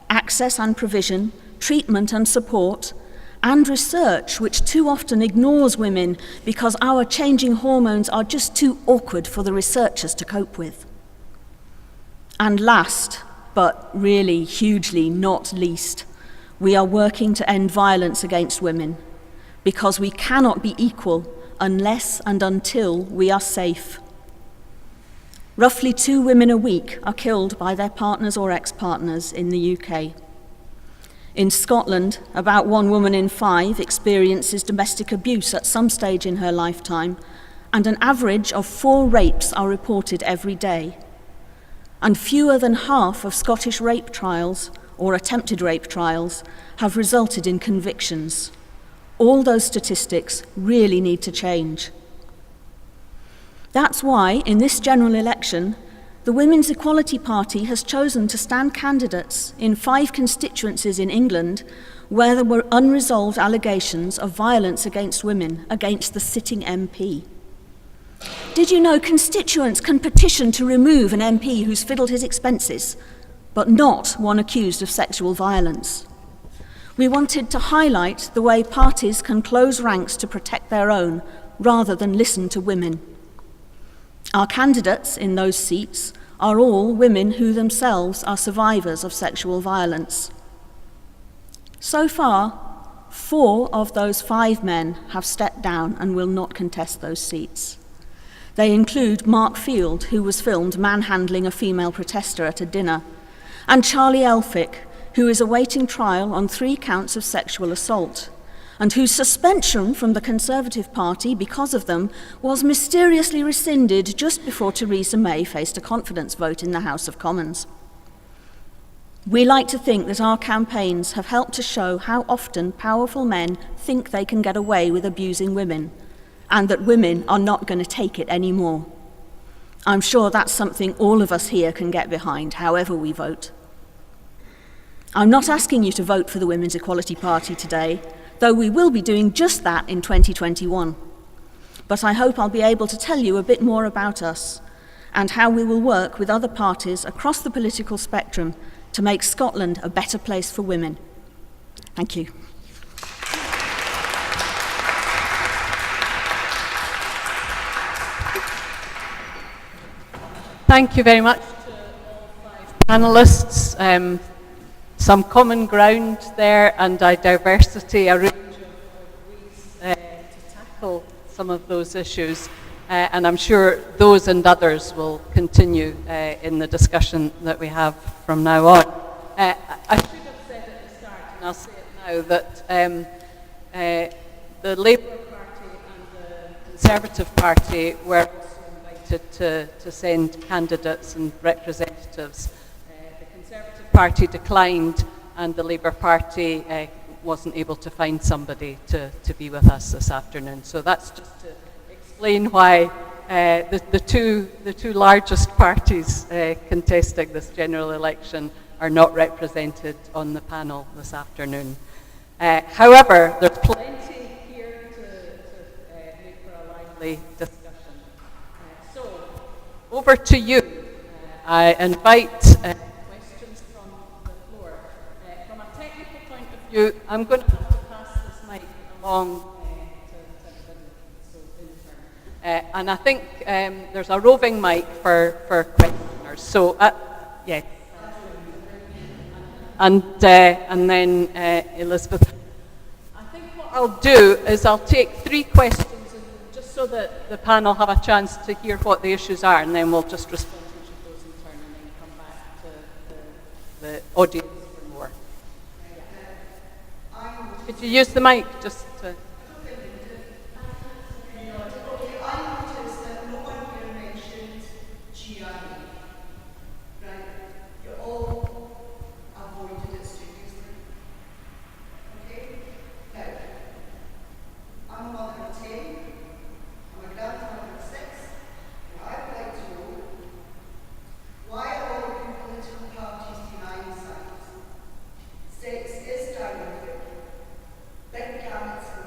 access and provision, treatment and support, and research, which too often ignores women because our changing hormones are just too awkward for the researchers to cope with. And last, but really hugely not least, we are working to end violence against women, because we cannot be equal unless and until we are safe. Roughly 2 women a week are killed by their partners or ex-partners in the UK. In Scotland, about 1 woman in 5 experiences domestic abuse at some stage in her lifetime, and an average of 4 rapes are reported every day. And fewer than half of Scottish rape trials, or attempted rape trials, have resulted in convictions. All those statistics really need to change. That's why, in this general election, the Women's Equality Party has chosen to stand candidates in 5 constituencies in England where there were unresolved allegations of violence against women against the sitting MP. Did you know constituents can petition to remove an MP who's fiddled his expenses, but not one accused of sexual violence? We wanted to highlight the way parties can close ranks to protect their own rather than listen to women. Our candidates in those seats are all women who themselves are survivors of sexual violence. So far, 4 of those 5 men have stepped down and will not contest those seats. They include Mark Field, who was filmed manhandling a female protester at a dinner, and Charlie Elphick, who is awaiting trial on 3 counts of sexual assault, and whose suspension from the Conservative Party because of them was mysteriously rescinded just before Theresa May faced a confidence vote in the House of Commons. We like to think that our campaigns have helped to show how often powerful men think they can get away with abusing women, and that women are not going to take it anymore. I'm sure that's something all of us here can get behind, however we vote. I'm not asking you to vote for the Women's Equality Party today, though we will be doing just that in 2021. But I hope I'll be able to tell you a bit more about us and how we will work with other parties across the political spectrum to make Scotland a better place for women. Thank you. Thank you very much to all 5 panellists. Some common ground there and a diversity, a range of ways to tackle some of those issues. And I'm sure those and others will continue in the discussion that we have from now on. I should have said at the start, and I'll say it now, that the Labour Party and the Conservative Party were also invited to send candidates and representatives. The Conservative Party declined, and the Labour Party wasn't able to find somebody to be with us this afternoon. So that's just to explain why the two largest parties contesting this general election are not represented on the panel this afternoon. However, there's plenty here to make for a lively discussion. So, over to you. I invite questions from the floor. From a technical point of view, I'm going to have to pass this mic along to everybody, so in turn. And I think there's a roving mic for questioners. So, yeah. And then Elizabeth. I think what I'll do is I'll take 3 questions, just so that the panel have a chance to hear what the issues are, and then we'll just respond to each of those in turn, and then come back to the audience for more. Could you use the mic just to... Sex is dynamic. Big gamets and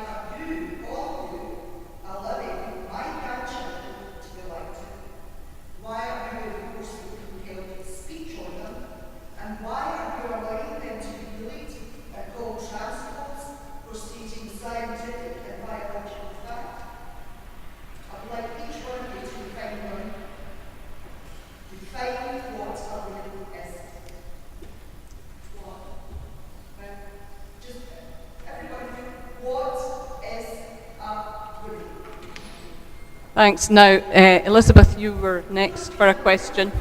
have you, all of you, allowing my grandchildren to be elected? Why are you enforcing compelled speech on them? And why are you allowing them to be bullied and called transphobes for stating scientific and biological fact? I'd like each one of you to define one. Define what a woman is. Just everybody, what is a woman? Thanks. Now, Elizabeth, you were next for a question.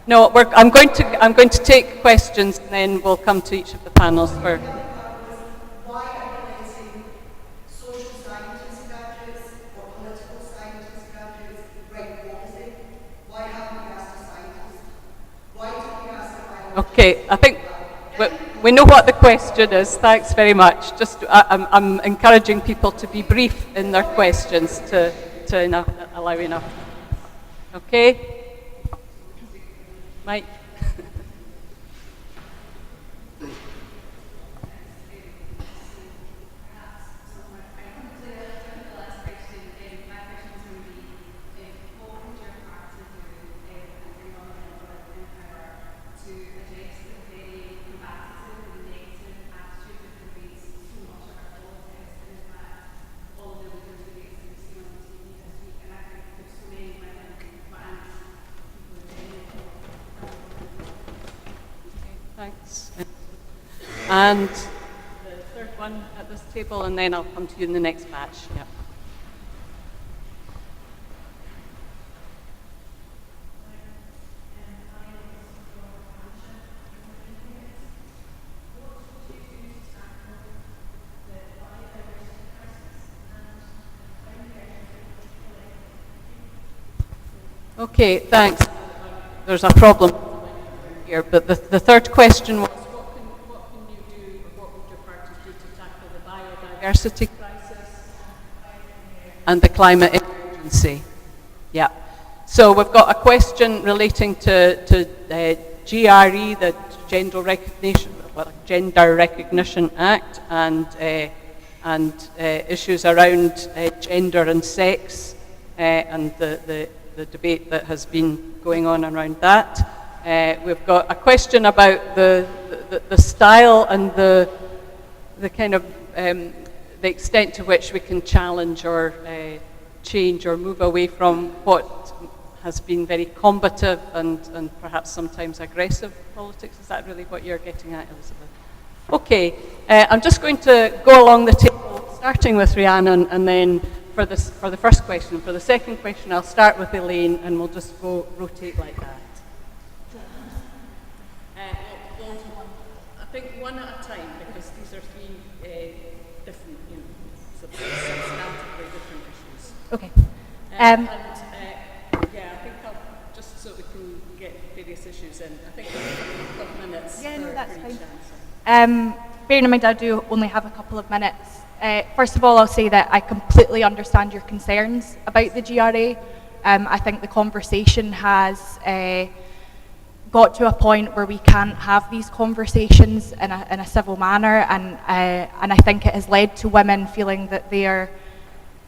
No, I'm going to take questions, and then we'll come to each of the panels for. Why are you letting social scientist graduates or political scientist graduates write policy? Why haven't you asked a scientist? Why don't you ask a biologist? Okay, I think we know what the question is. Thanks very much. Just, I'm encouraging people to be brief in their questions to allow enough. Okay? Mike? Thanks. And the third one at this table, and then I'll come to you in the next batch. Yeah. Okay, thanks. There's a problem here, but the third question was, what can you do, or what would your party do to tackle the biodiversity crisis and the climate emergency? Yeah. So we've got a question relating to GRE, the Gender Recognition Act, and issues around gender and sex, and the debate that has been going on around that. We've got a question about the style and the kind of the extent to which we can challenge or change or move away from what has been very combative and perhaps sometimes aggressive politics. Is that really what you're getting at, Elizabeth? Okay, I'm just going to go along the table, starting with Rhiannon, and then for the first question. For the second question, I'll start with Elaine, and we'll just go rotate like that. I think one at a time, because these are three different, substantively different issues. Okay. Yeah, I think just so we can get various issues in, I think we've got a couple of minutes for each answer. Bearing in mind I do only have a couple of minutes. First of all, I'll say that I completely understand your concerns about the GRA. I think the conversation has got to a point where we can't have these conversations in a civil manner, and I think it has led to women feeling that their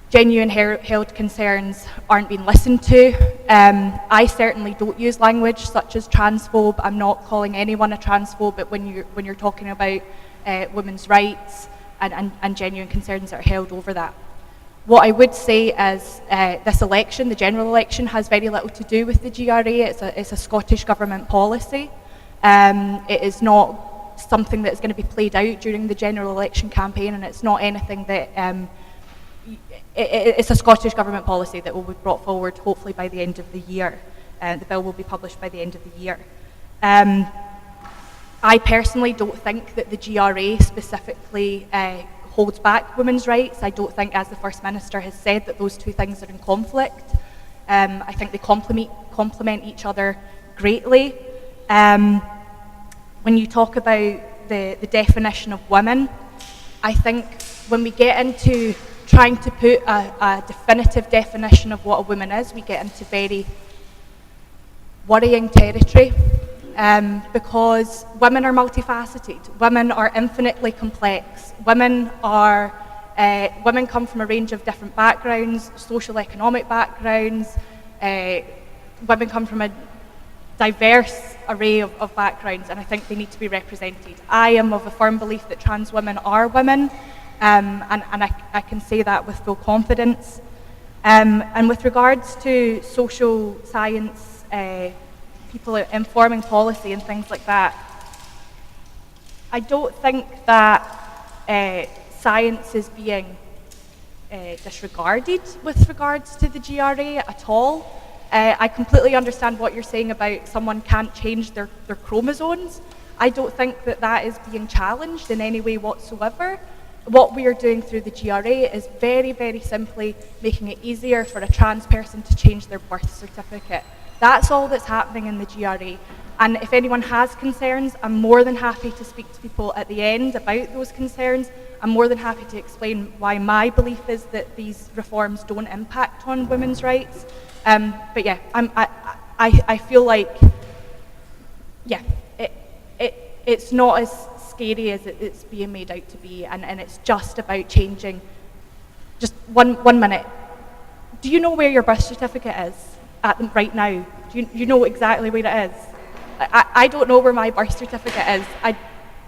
genuine held concerns aren't being listened to. I certainly don't use language such as transphobe. I'm not calling anyone a transphobe, but when you're talking about women's rights and genuine concerns that are held over that. What I would say is this election, the general election, has very little to do with the GRA. It's a Scottish Government policy. It is not something that's going to be played out during the general election campaign, and it's not anything that... it's a Scottish Government policy that will be brought forward hopefully by the end of the year. The bill will be published by the end of the year. I personally don't think that the GRA specifically holds back women's rights. I don't think, as the First Minister has said, that those two things are in conflict. I think they complement each other greatly. When you talk about the definition of women, I think when we get into trying to put a definitive definition of what a woman is, we get into very worrying territory. Because women are multifaceted, women are infinitely complex, women are Women come from a range of different backgrounds, social economic backgrounds. Women come from a diverse array of backgrounds, and I think they need to be represented. I am of a firm belief that trans women are women, and I can say that with full confidence. And with regards to social science, people informing policy and things like that, I don't think that science is being disregarded with regards to the GRA at all. I completely understand what you're saying about someone can't change their chromosomes. I don't think that that is being challenged in any way whatsoever. What we are doing through the GRA is very, very simply making it easier for a trans person to change their birth certificate. That's all that's happening in the GRA. And if anyone has concerns, I'm more than happy to speak to people at the end about those concerns. I'm more than happy to explain why my belief is that these reforms don't impact on women's rights. But yeah, I feel like, yeah, it's not as scary as it's being made out to be, and it's just about changing. Just one minute. Do you know where your birth certificate is right now? Do you know exactly where it is? I don't know where my birth certificate is.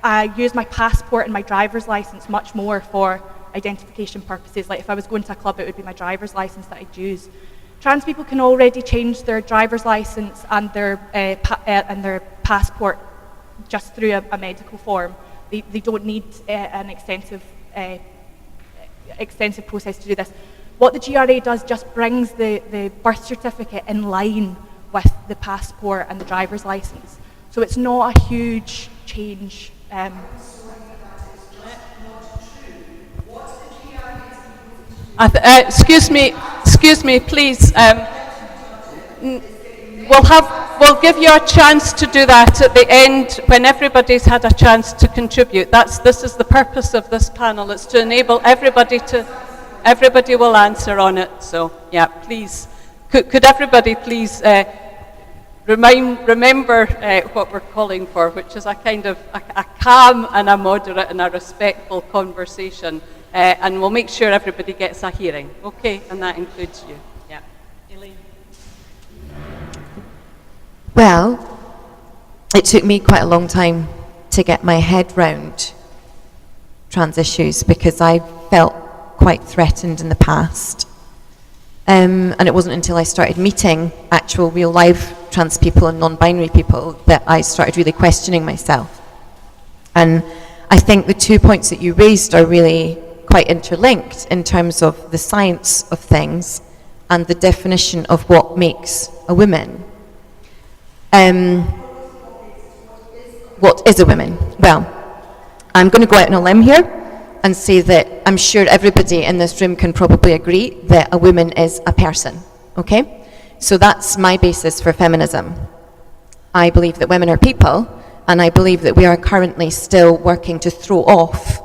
I use my passport and my driver's license much more for identification purposes. Like if I was going to a club, it would be my driver's license that I'd use. Trans people can already change their driver's license and their passport just through a medical form. They don't need an extensive process to do this. What the GRA does just brings the birth certificate in line with the passport and the driver's license. So it's not a huge change. Excuse me, please. We'll give you a chance to do that at the end when everybody's had a chance to contribute. This is the purpose of this panel. It's to enable everybody to. Everybody will answer on it. So yeah, please. Could everybody please remember what we're calling for, which is a kind of a calm and a moderate and a respectful conversation, and we'll make sure everybody gets a hearing. Okay, and that includes you. Yeah, Elaine. Well, it took me quite a long time to get my head round trans issues because I felt quite threatened in the past. And it wasn't until I started meeting actual real life trans people and non-binary people that I started really questioning myself. And I think the 2 points that you raised are really quite interlinked in terms of the science of things and the definition of what makes a woman. What is a woman? Well, I'm going to go out on a limb here and say that I'm sure everybody in this room can probably agree that a woman is a person, okay? So that's my basis for feminism. I believe that women are people, and I believe that we are currently still working to throw off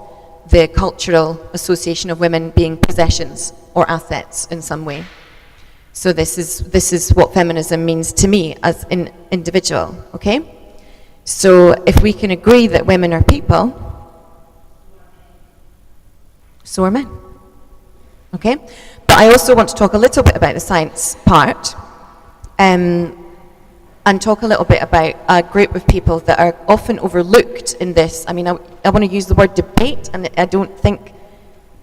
the cultural association of women being possessions or assets in some way. So this is what feminism means to me as an individual, okay? So if we can agree that women are people, so are men, okay? But I also want to talk a little bit about the science part, and talk a little bit about a group of people that are often overlooked in this. I mean, I want to use the word debate, and I don't think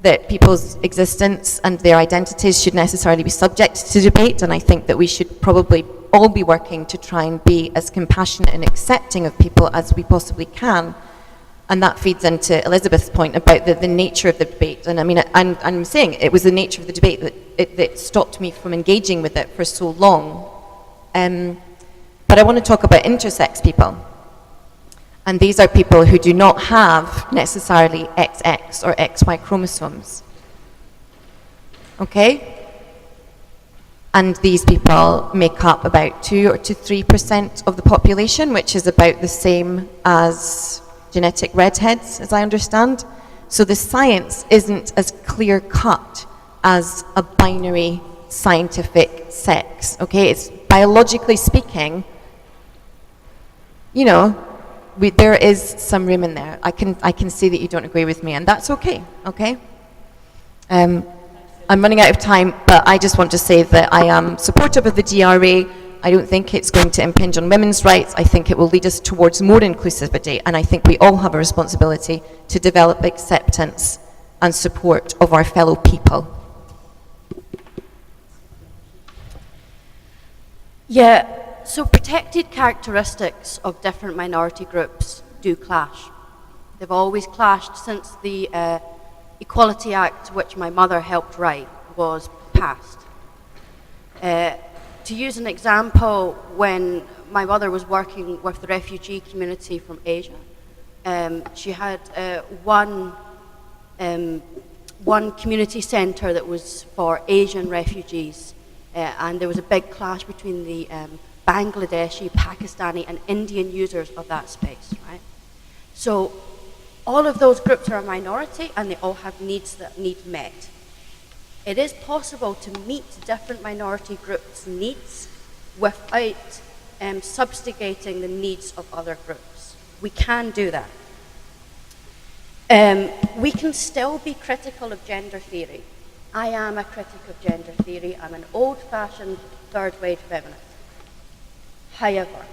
that people's existence and their identities should necessarily be subject to debate, and I think that we should probably all be working to try and be as compassionate and accepting of people as we possibly can. And that feeds into Elizabeth's point about the nature of the debate. And I mean, I'm saying it was the nature of the debate that stopped me from engaging with it for so long. But I want to talk about intersex people. And these are people who do not have necessarily XX or XY chromosomes. Okay? And these people make up about 2 to 3% of the population, which is about the same as genetic redheads, as I understand. So the science isn't as clear-cut as a binary scientific sex, okay? It's biologically speaking, you know, there is some room in there. I can see that you don't agree with me, and that's okay, okay? I'm running out of time, but I just want to say that I am supportive of the DRA. I don't think it's going to impinge on women's rights. I think it will lead us towards more inclusivity, and I think we all have a responsibility to develop acceptance and support of our fellow people. Yeah, so protected characteristics of different minority groups do clash. They've always clashed since the Equality Act, which my mother helped write, was passed. To use an example, when my mother was working with the refugee community from Asia, she had one community centre that was for Asian refugees, and there was a big clash between the Bangladeshi, Pakistani and Indian users of that space, right? So all of those groups are a minority and they all have needs that need met. It is possible to meet different minority groups' needs without subjugating the needs of other groups. We can do that. We can still be critical of gender theory. I am a critic of gender theory. I'm an old-fashioned third-wave feminist. However,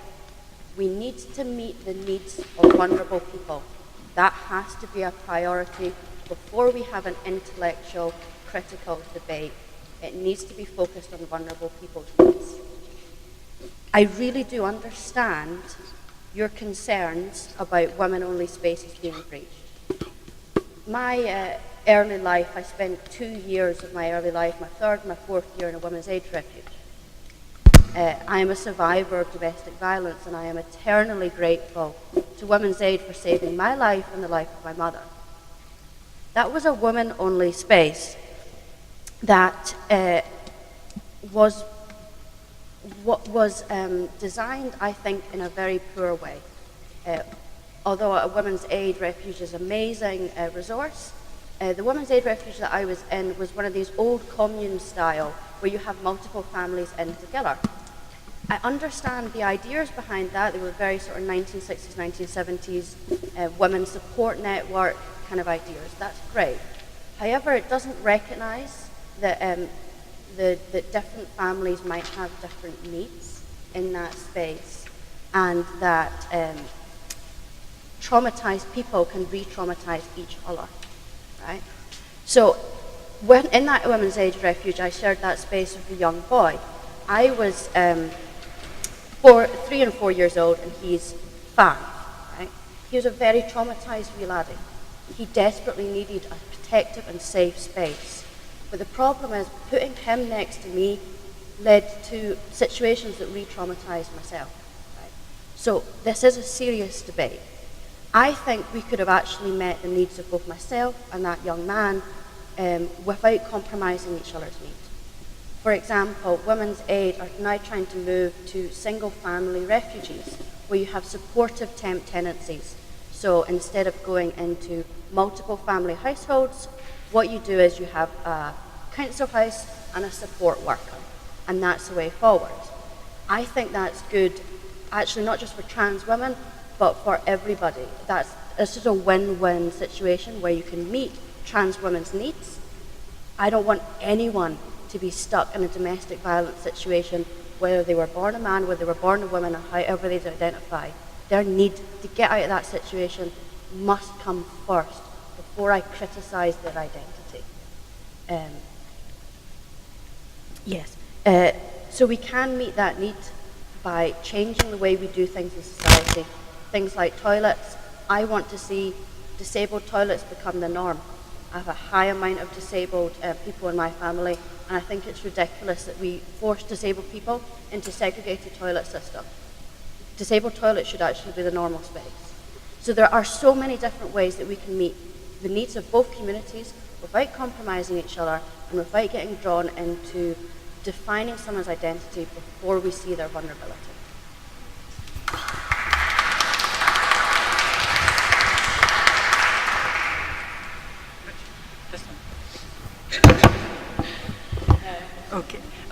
we need to meet the needs of vulnerable people. That has to be a priority before we have an intellectual, critical debate. It needs to be focused on vulnerable people's needs. I really do understand your concerns about women-only spaces being breached. My early life, I spent 2 years of my early life, my third and my fourth year in a women's aid refuge. I am a survivor of domestic violence, and I am eternally grateful to Women's Aid for saving my life and the life of my mother. That was a women-only space that was designed, I think, in a very poor way. Although a Women's Aid refuge is an amazing resource, the Women's Aid refuge that I was in was one of these old commune style where you have multiple families in together. I understand the ideas behind that. They were very sort of 1960s, 1970s women's support network kind of ideas. That's great. However, it doesn't recognise that that different families might have different needs in that space, and that traumatised people can re-traumatise each other, right? So when in that Women's Aid refuge, I shared that space with a young boy. I was 3 and 4 years old, and he's 5, right? He was a very traumatised wee laddie. He desperately needed a protective and safe space. But the problem is, putting him next to me led to situations that re-traumatised myself, right? So this is a serious debate. I think we could have actually met the needs of both myself and that young man without compromising each other's needs. For example, Women's Aid are now trying to move to single-family refugees, where you have supportive temp tenancies. So instead of going into multiple family households, what you do is you have a council house and a support worker, and that's the way forward. I think that's good, actually not just for trans women, but for everybody. It's just a win-win situation where you can meet trans women's needs. I don't want anyone to be stuck in a domestic violence situation, whether they were born a man, whether they were born a woman, or however they identify. Their need to get out of that situation must come first before I criticise their identity. So we can meet that need by changing the way we do things in society. Things like toilets. I want to see disabled toilets become the norm. I have a high amount of disabled people in my family, and I think it's ridiculous that we force disabled people into segregated toilet system. Disabled toilets should actually be the normal space. So there are so many different ways that we can meet the needs of both communities without compromising each other and without getting drawn into defining someone's identity before we see their vulnerability.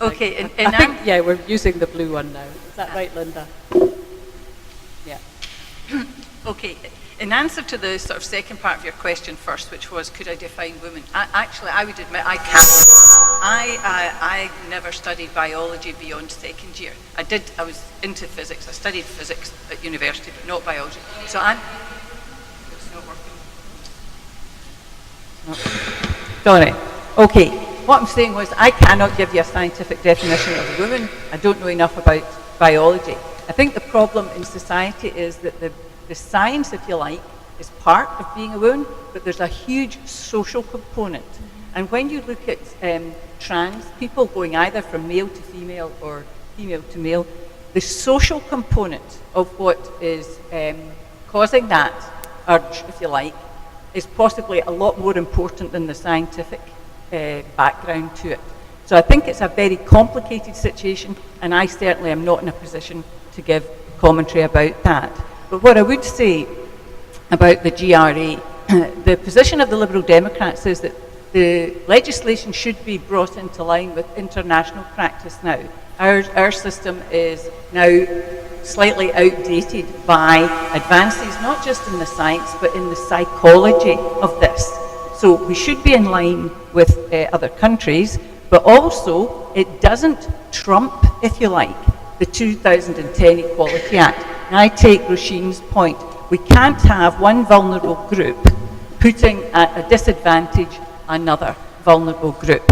Okay. I think, yeah, we're using the blue one now. Is that right, Linda? Yeah. Okay. In answer to the sort of second part of your question first, which was, could I define women? Actually, I would admit I can't. I never studied biology beyond second year. I was into physics. I studied physics at university, but not biology. So it's not working. Sorry. Okay. What I'm saying was, I cannot give you a scientific definition of a woman. I don't know enough about biology. I think the problem in society is that the science, if you like, is part of being a woman, but there's a huge social component. And when you look at trans people going either from male to female or female to male, the social component of what is causing that urge, if you like, is possibly a lot more important than the scientific background to it. So I think it's a very complicated situation, and I certainly am not in a position to give commentary about that. But what I would say about the GRA, the position of the Liberal Democrats is that the legislation should be brought into line with international practice now. Our system is now slightly outdated by advances, not just in the science, but in the psychology of this. So we should be in line with other countries, but also it doesn't trump, if you like, the 2010 Equality Act. And I take Roisin's point. We can't have one vulnerable group putting at a disadvantage another vulnerable group.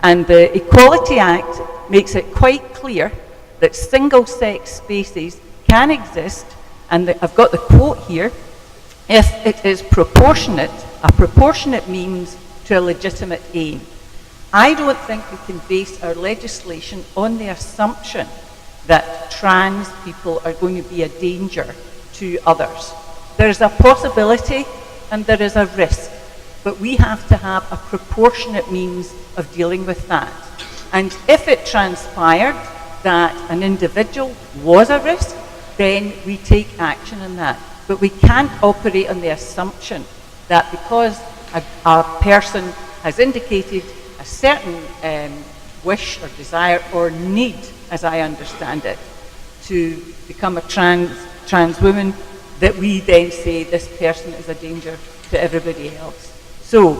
And the Equality Act makes it quite clear that single-sex spaces can exist, and I've got the quote here, if it is proportionate, a proportionate means to a legitimate aim. I don't think we can base our legislation on the assumption that trans people are going to be a danger to others. There's a possibility and there is a risk, but we have to have a proportionate means of dealing with that. And if it transpired that an individual was a risk, then we take action on that. But we can't operate on the assumption that because a person has indicated a certain wish or desire or need, as I understand it, to become a trans woman, that we then say this person is a danger to everybody else. So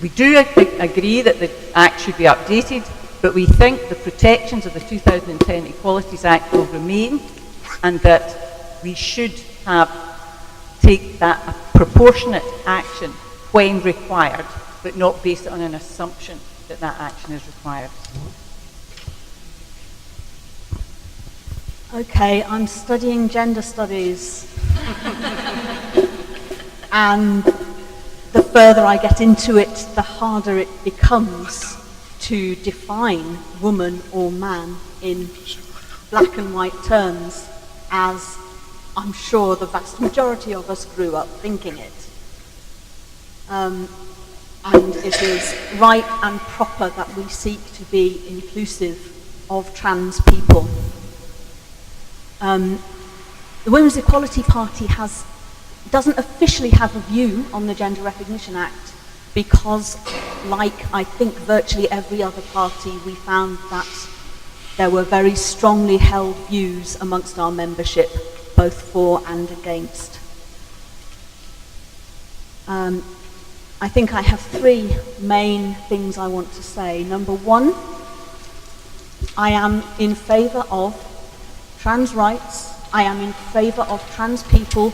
we do agree that the Act should be updated, but we think the protections of the 2010 Equalities Act will remain, and that we should take that proportionate action when required, but not based on an assumption that that action is required. Okay, I'm studying gender studies. And the further I get into it, the harder it becomes to define woman or man in black and white terms, as I'm sure the vast majority of us grew up thinking it. And it is right and proper that we seek to be inclusive of trans people. The Women's Equality Party doesn't officially have a view on the Gender Recognition Act because, like I think virtually every other party, we found that there were very strongly held views amongst our membership, both for and against. I think I have three main things I want to say. Number one, I am in favour of trans rights. I am in favour of trans people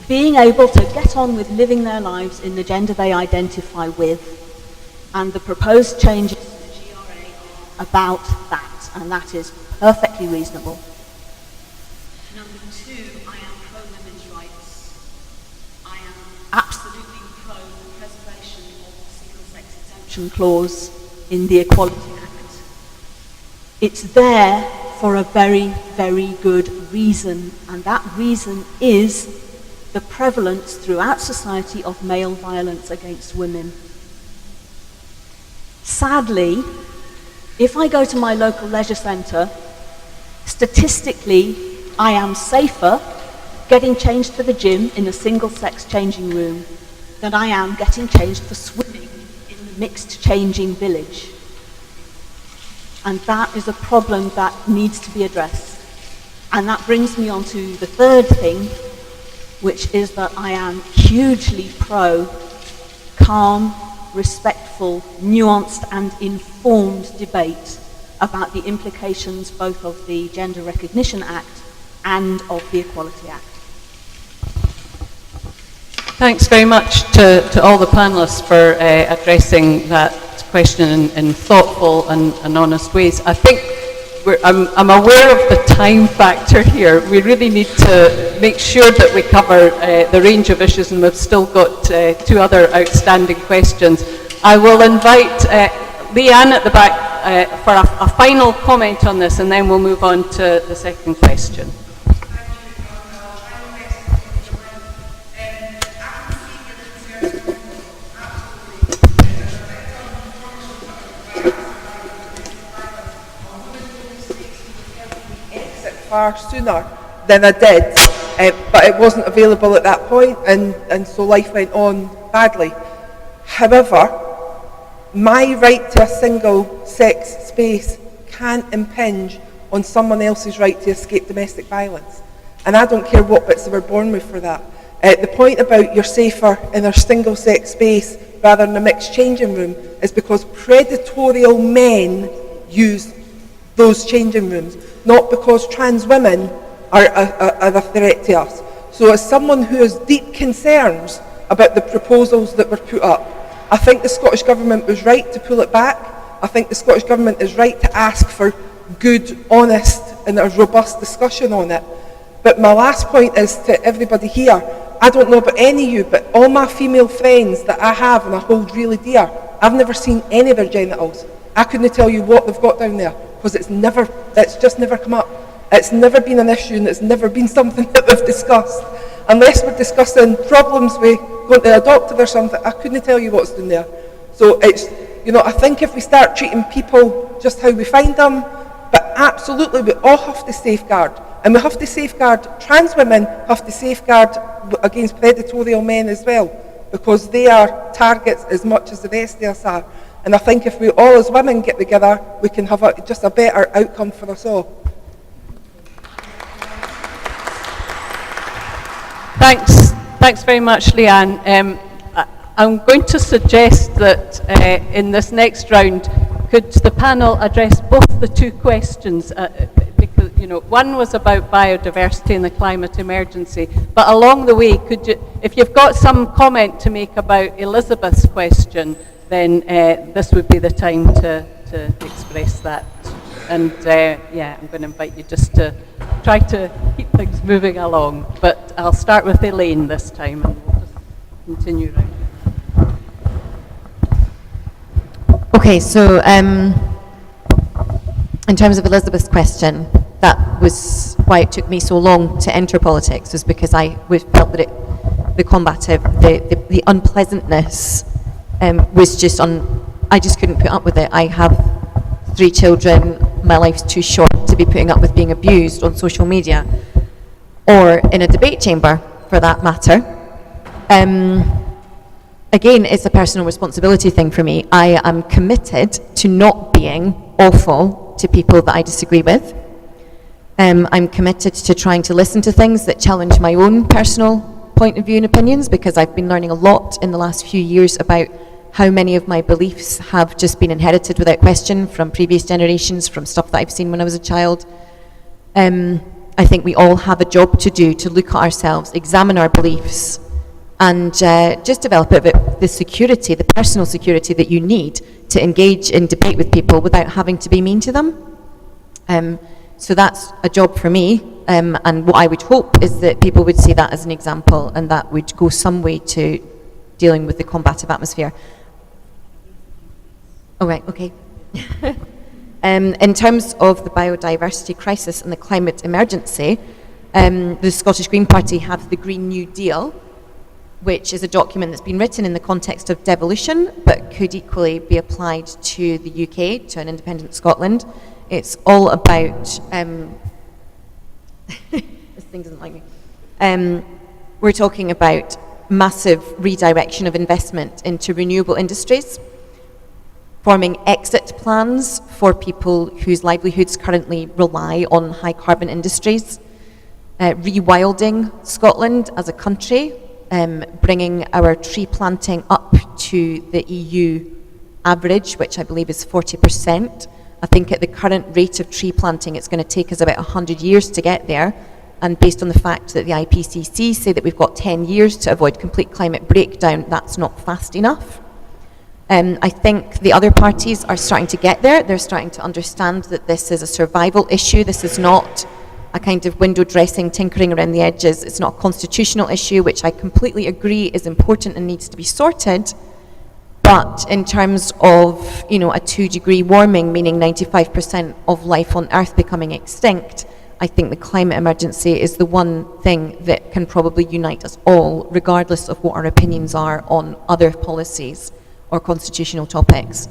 being able to get on with living their lives in the gender they identify with, and the proposed changes to the GRA are about that, and that is perfectly reasonable. Number two, I am pro-women's rights. I am absolutely pro the preservation of the single-sex exemption clause in the Equality Act. It's there for a very, very good reason, and that reason is the prevalence throughout society of male violence against women. Sadly, if I go to my local leisure centre, statistically, I am safer getting changed for the gym in a single-sex changing room than I am getting changed for swimming in the mixed changing village. And that is a problem that needs to be addressed. And that brings me on to the third thing. which is that I am hugely pro calm, respectful, nuanced and informed debate about the implications both of the Gender Recognition Act and of the Equality Act. Thanks very much to all the panellists for addressing that question in thoughtful and honest ways. I think I'm aware of the time factor here. We really need to make sure that we cover the range of issues, and we've still got two other outstanding questions. I will invite Leanne at the back for a final comment on this, and then we'll move on to the second question. Far sooner than I did, but it wasn't available at that point, and so life went on badly. However, my right to a single-sex space can't impinge on someone else's right to escape domestic violence, and I don't care what bits they were born with for that. The point about you're safer in a single-sex space rather than a mixed changing room is because predatorial men use those changing rooms, not because trans women are a threat to us. So as someone who has deep concerns about the proposals that were put up, I think the Scottish Government was right to pull it back. I think the Scottish Government is right to ask for good, honest and a robust discussion on it. But my last point is to everybody here, I don't know about any of you, but all my female friends that I have and I hold really dear, I've never seen any of their genitals. I couldn't tell you what they've got down there, because it's just never come up. It's never been an issue, and it's never been something that we've discussed. Unless we're discussing problems with going to a doctor or something, I couldn't tell you what's down there. So it's, I think if we start treating people just how we find them, but absolutely we all have to safeguard. And we have to safeguard, trans women have to safeguard against predatorial men as well, because they are targets as much as the rest of us are. And I think if we all as women get together, we can have just a better outcome for us all. Thanks very much, Leanne. I'm going to suggest that in this next round, could the panel address both the two questions? Because one was about biodiversity and the climate emergency, but along the way, could you, if you've got some comment to make about Elizabeth's question, then this would be the time to express that. And I'm going to invite you just to try to keep things moving along. But I'll start with Elaine this time, and we'll just continue right. Okay, so in terms of Elizabeth's question, that was why it took me so long to enter politics, was because I felt that the combative, the unpleasantness was just I just couldn't put up with it. I have 3 children, my life's too short to be putting up with being abused on social media, or in a debate chamber for that matter. Again, it's a personal responsibility thing for me. I am committed to not being awful to people that I disagree with. I'm committed to trying to listen to things that challenge my own personal point of view and opinions, because I've been learning a lot in the last few years about how many of my beliefs have just been inherited without question from previous generations, from stuff that I've seen when I was a child. I think we all have a job to do to look at ourselves, examine our beliefs, and just develop a bit of the security, the personal security that you need to engage in debate with people without having to be mean to them. So that's a job for me, and what I would hope is that people would see that as an example, and that would go some way to dealing with the combative atmosphere. Oh, right, okay. In terms of the biodiversity crisis and the climate emergency, the Scottish Green Party have the Green New Deal, which is a document that's been written in the context of devolution, but could equally be applied to the UK, to an independent Scotland. It's all about, this thing doesn't like me. We're talking about massive redirection of investment into renewable industries, forming exit plans for people whose livelihoods currently rely on high carbon industries, rewilding Scotland as a country, bringing our tree planting up to the EU average, which I believe is 40%. I think at the current rate of tree planting, it's going to take us about 100 years to get there. And based on the fact that the IPCC say that we've got 10 years to avoid complete climate breakdown, that's not fast enough. I think the other parties are starting to get there. They're starting to understand that this is a survival issue. This is not a kind of window dressing, tinkering around the edges. It's not a constitutional issue, which I completely agree is important and needs to be sorted. But in terms of, a 2-degree warming, meaning 95% of life on Earth becoming extinct, I think the climate emergency is the one thing that can probably unite us all, regardless of what our opinions are on other policies or constitutional topics.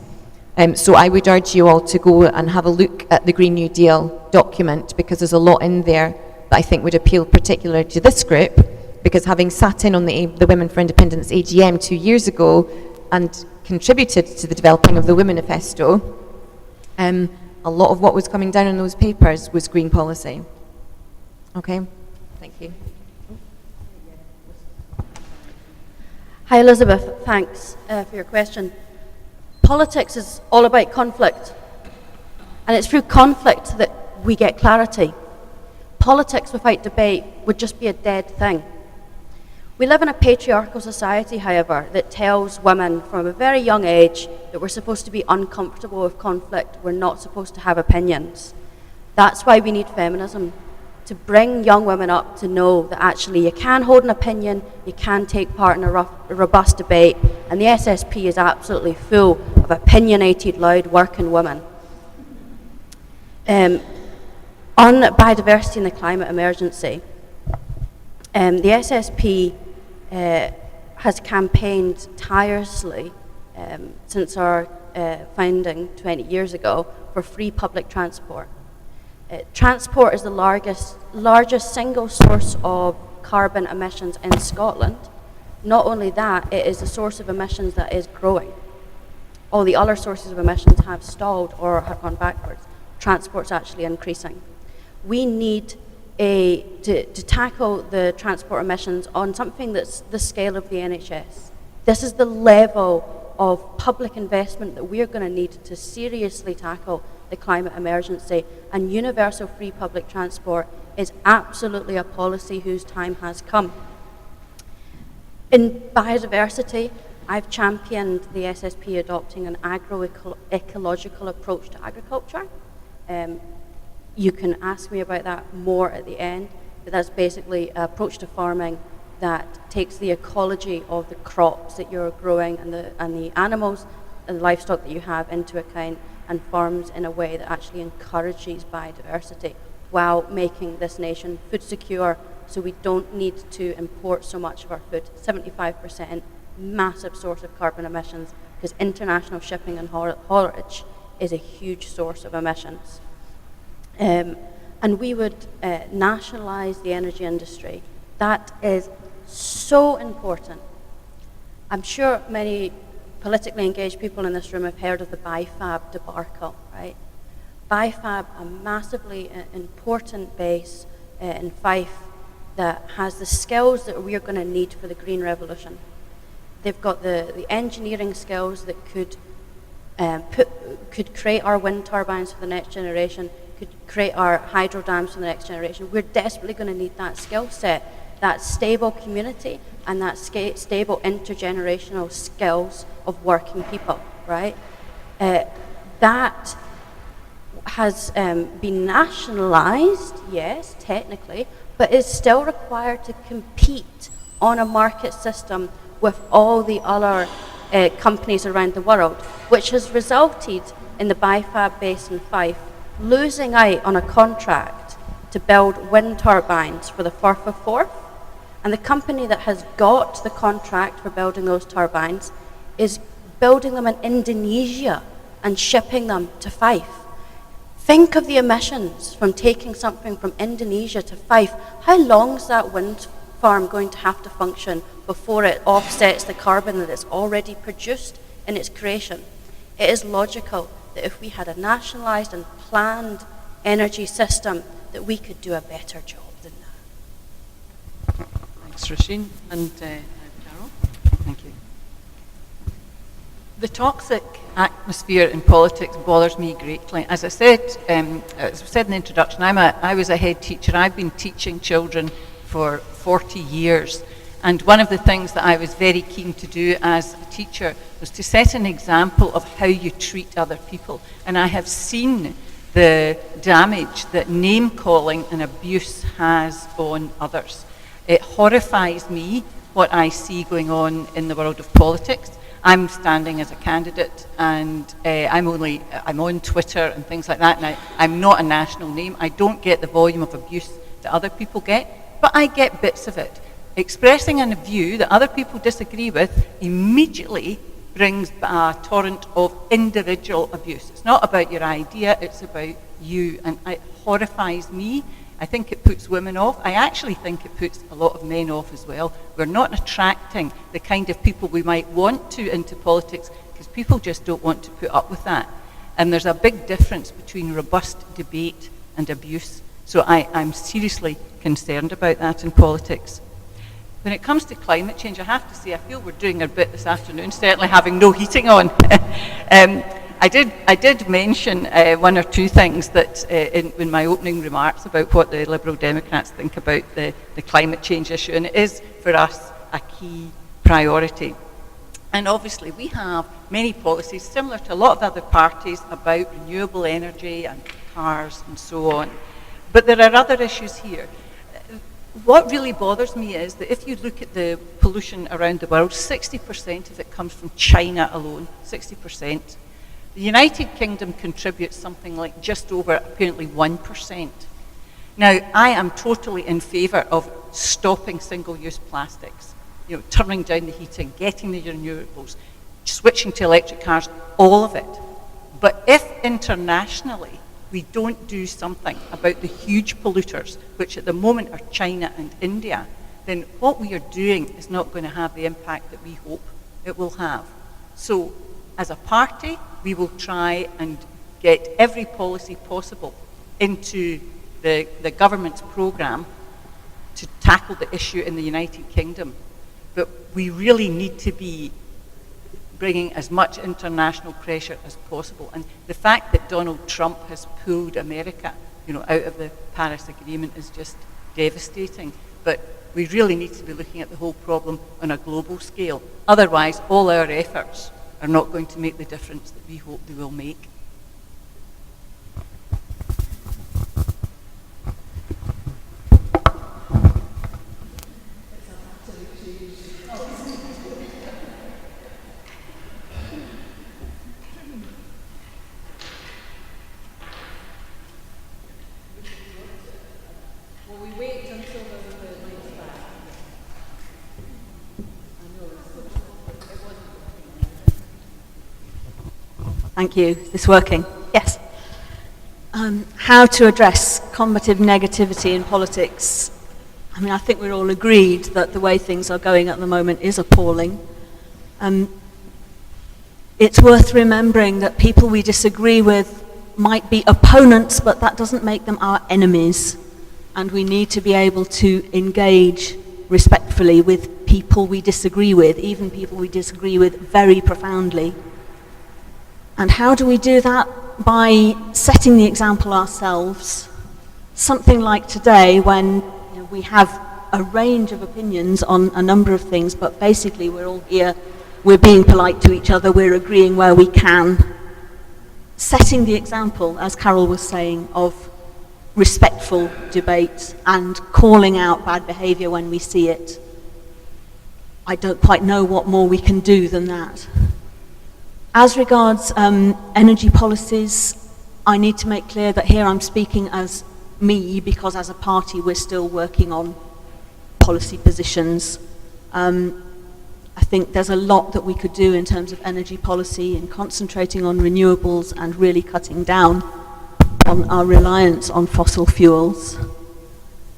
So I would urge you all to go and have a look at the Green New Deal document, because there's a lot in there that I think would appeal particularly to this group, because having sat in on the Women for Independence AGM 2 years ago and contributed to the developing of the Women Manifesto, a lot of what was coming down in those papers was green policy. Okay, thank you. Hi, Elizabeth. Thanks for your question. Politics is all about conflict, and it's through conflict that we get clarity. Politics without debate would just be a dead thing. We live in a patriarchal society, however, that tells women from a very young age that we're supposed to be uncomfortable with conflict, we're not supposed to have opinions. That's why we need feminism, to bring young women up to know that actually you can hold an opinion, you can take part in a robust debate, and the SSP is absolutely full of opinionated, loud working women. On biodiversity and the climate emergency, the SSP has campaigned tirelessly since our founding 20 years ago for free public transport. Transport is the largest single source of carbon emissions in Scotland. Not only that, it is a source of emissions that is growing. All the other sources of emissions have stalled or have gone backwards. Transport's actually increasing. We need to tackle the transport emissions on something that's the scale of the NHS. This is the level of public investment that we're going to need to seriously tackle the climate emergency, and universal free public transport is absolutely a policy whose time has come. In biodiversity, I've championed the SSP adopting an agroecological approach to agriculture. You can ask me about that more at the end, but that's basically an approach to farming that takes the ecology of the crops that you're growing and the animals and livestock that you have into account, and farms in a way that actually encourages biodiversity while making this nation food secure, so we don't need to import so much of our food. 75%, massive source of carbon emissions, because international shipping and haulage is a huge source of emissions. And we would nationalise the energy industry. That is so important. I'm sure many politically engaged people in this room have heard of the BIFAB debacle, right? BIFAB, a massively important base in Fife that has the skills that we're going to need for the green revolution. They've got the engineering skills that could create our wind turbines for the next generation, could create our hydro dams for the next generation. We're desperately going to need that skill set, that stable community, and that stable intergenerational skills of working people, right? That has been nationalised, yes, technically, but is still required to compete on a market system with all the other companies around the world, which has resulted in the BIFAB base in Fife losing out on a contract to build wind turbines for the Firth of Forth. And the company that has got the contract for building those turbines is building them in Indonesia and shipping them to Fife. Think of the emissions from taking something from Indonesia to Fife. How long is that wind farm going to have to function before it offsets the carbon that it's already produced in its creation? It is logical that if we had a nationalised and planned energy system, that we could do a better job than that. Thanks, Roisin. And Carol? Thank you. The toxic atmosphere in politics bothers me greatly. As I said in the introduction, I was a head teacher. I've been teaching children for 40 years. And one of the things that I was very keen to do as a teacher was to set an example of how you treat other people. And I have seen the damage that name-calling and abuse has on others. It horrifies me what I see going on in the world of politics. I'm standing as a candidate, and I'm on Twitter and things like that, and I'm not a national name. I don't get the volume of abuse that other people get, but I get bits of it. Expressing a view that other people disagree with immediately brings a torrent of individual abuse. It's not about your idea, it's about you, and it horrifies me. I think it puts women off. I actually think it puts a lot of men off as well. We're not attracting the kind of people we might want to into politics because people just don't want to put up with that. And there's a big difference between robust debate and abuse. So I'm seriously concerned about that in politics. When it comes to climate change, I have to say, I feel we're doing our bit this afternoon, certainly having no heating on. I did mention one or two things that in my opening remarks about what the Liberal Democrats think about the climate change issue, and it is for us a key priority. And obviously we have many policies similar to a lot of other parties about renewable energy and cars and so on. But there are other issues here. What really bothers me is that if you look at the pollution around the world, 60% of it comes from China alone, 60%. The United Kingdom contributes something like just over apparently 1%. Now, I am totally in favour of stopping single-use plastics, turning down the heating, getting the renewables, switching to electric cars, all of it. But if internationally we don't do something about the huge polluters, which at the moment are China and India, then what we are doing is not going to have the impact that we hope it will have. So, as a party, we will try and get every policy possible into the government's programme to tackle the issue in the United Kingdom. But we really need to be bringing as much international pressure as possible. And the fact that Donald Trump has pulled America, out of the Paris Agreement is just devastating. But we really need to be looking at the whole problem on a global scale. Otherwise, all our efforts are not going to make the difference that we hope they will make. Thank you. Is this working? Yes. How to address combative negativity in politics. I think we're all agreed that the way things are going at the moment is appalling. It's worth remembering that people we disagree with might be opponents, but that doesn't make them our enemies. And we need to be able to engage respectfully with people we disagree with, even people we disagree with very profoundly. And how do we do that? By setting the example ourselves. Something like today, when we have a range of opinions on a number of things, but basically we're all here, we're being polite to each other, we're agreeing where we can. Setting the example, as Carol was saying, of respectful debate and calling out bad behaviour when we see it. I don't quite know what more we can do than that. As regards energy policies, I need to make clear that here I'm speaking as me, because as a party we're still working on policy positions. I think there's a lot that we could do in terms of energy policy and concentrating on renewables and really cutting down on our reliance on fossil fuels.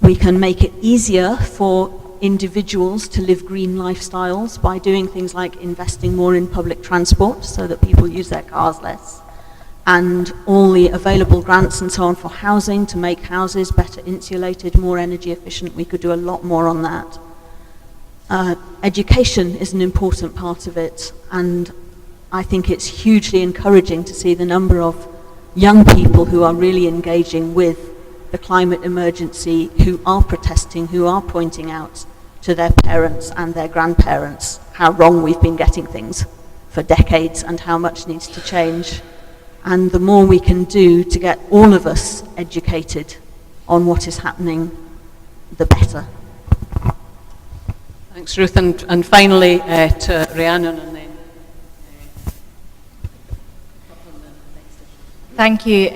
We can make it easier for individuals to live green lifestyles by doing things like investing more in public transport so that people use their cars less, and all the available grants and so on for housing to make houses better insulated, more energy efficient. We could do a lot more on that. Education is an important part of it, and I think it's hugely encouraging to see the number of young people who are really engaging with the climate emergency, who are protesting, who are pointing out to their parents and their grandparents how wrong we've been getting things for decades and how much needs to change. And the more we can do to get all of us educated on what is happening, the better. Thanks, Ruth. And finally to Rhiannon, and then. Thank you.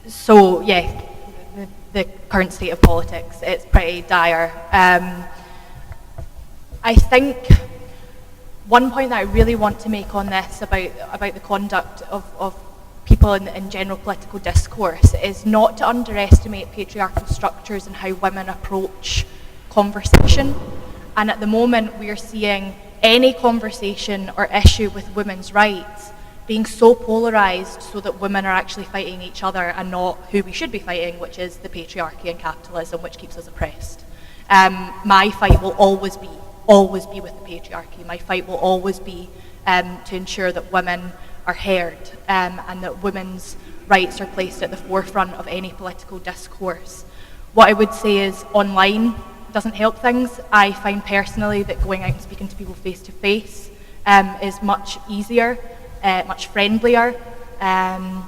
So, yeah, the current state of politics, it's pretty dire. I think one point that I really want to make on this about the conduct of people in general political discourse is not to underestimate patriarchal structures and how women approach conversation. And at the moment we are seeing any conversation or issue with women's rights being so polarised so that women are actually fighting each other and not who we should be fighting, which is the patriarchy and capitalism, which keeps us oppressed. My fight will always be with the patriarchy. My fight will always be to ensure that women are heard and that women's rights are placed at the forefront of any political discourse. What I would say is online doesn't help things. I find personally that going out and speaking to people face to face is much easier, much friendlier, and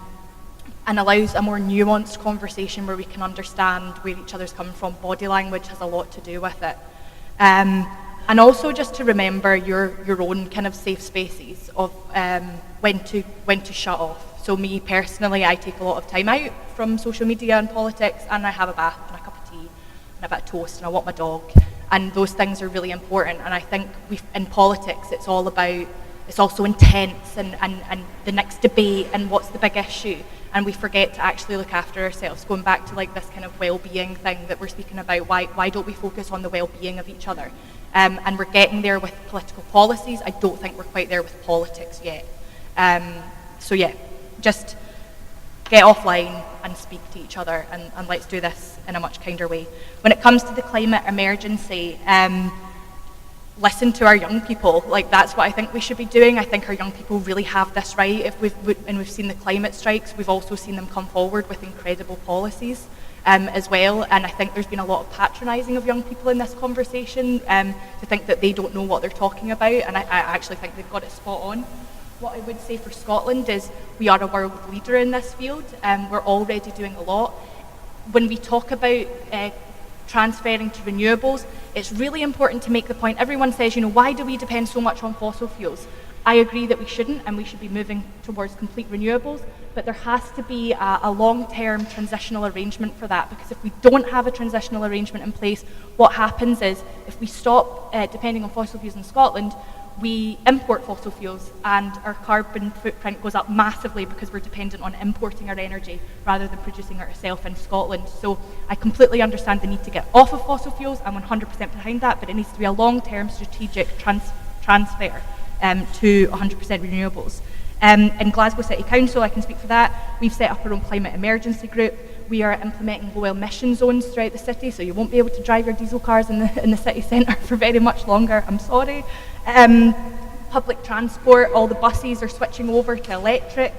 allows a more nuanced conversation where we can understand where each other's coming from. Body language has a lot to do with it. And also just to remember your own kind of safe spaces of when to shut off. So me personally, I take a lot of time out from social media and politics, and I have a bath and a cup of tea and a bit of toast, and I walk my dog, and those things are really important. And I think in politics it's also intense and the next debate and what's the big issue, and we forget to actually look after ourselves. Going back to like this kind of well-being thing that we're speaking about, why don't we focus on the well-being of each other? And we're getting there with political policies. I don't think we're quite there with politics yet. So yeah, just get offline and speak to each other, and let's do this in a much kinder way. When it comes to the climate emergency, listen to our young people. Like, that's what I think we should be doing. I think our young people really have this right. We've seen the climate strikes, we've also seen them come forward with incredible policies as well. And I think there's been a lot of patronising of young people in this conversation to think that they don't know what they're talking about. And I actually think they've got it spot on. What I would say for Scotland is we are a world leader in this field. We're already doing a lot. When we talk about transferring to renewables, it's really important to make the point. Everyone says, why do we depend so much on fossil fuels? I agree that we shouldn't, and we should be moving towards complete renewables, but there has to be a long-term transitional arrangement for that, because if we don't have a transitional arrangement in place, what happens is if we stop depending on fossil fuels in Scotland, we import fossil fuels and our carbon footprint goes up massively because we're dependent on importing our energy rather than producing it ourselves in Scotland. So I completely understand the need to get off of fossil fuels. I'm 100% behind that, but it needs to be a long-term strategic transfer to 100% renewables. In Glasgow City Council, I can speak for that, we've set up our own climate emergency group. We are implementing low emission zones throughout the city, so you won't be able to drive your diesel cars in the city centre for very much longer, I'm sorry. Public transport, all the buses are switching over to electric,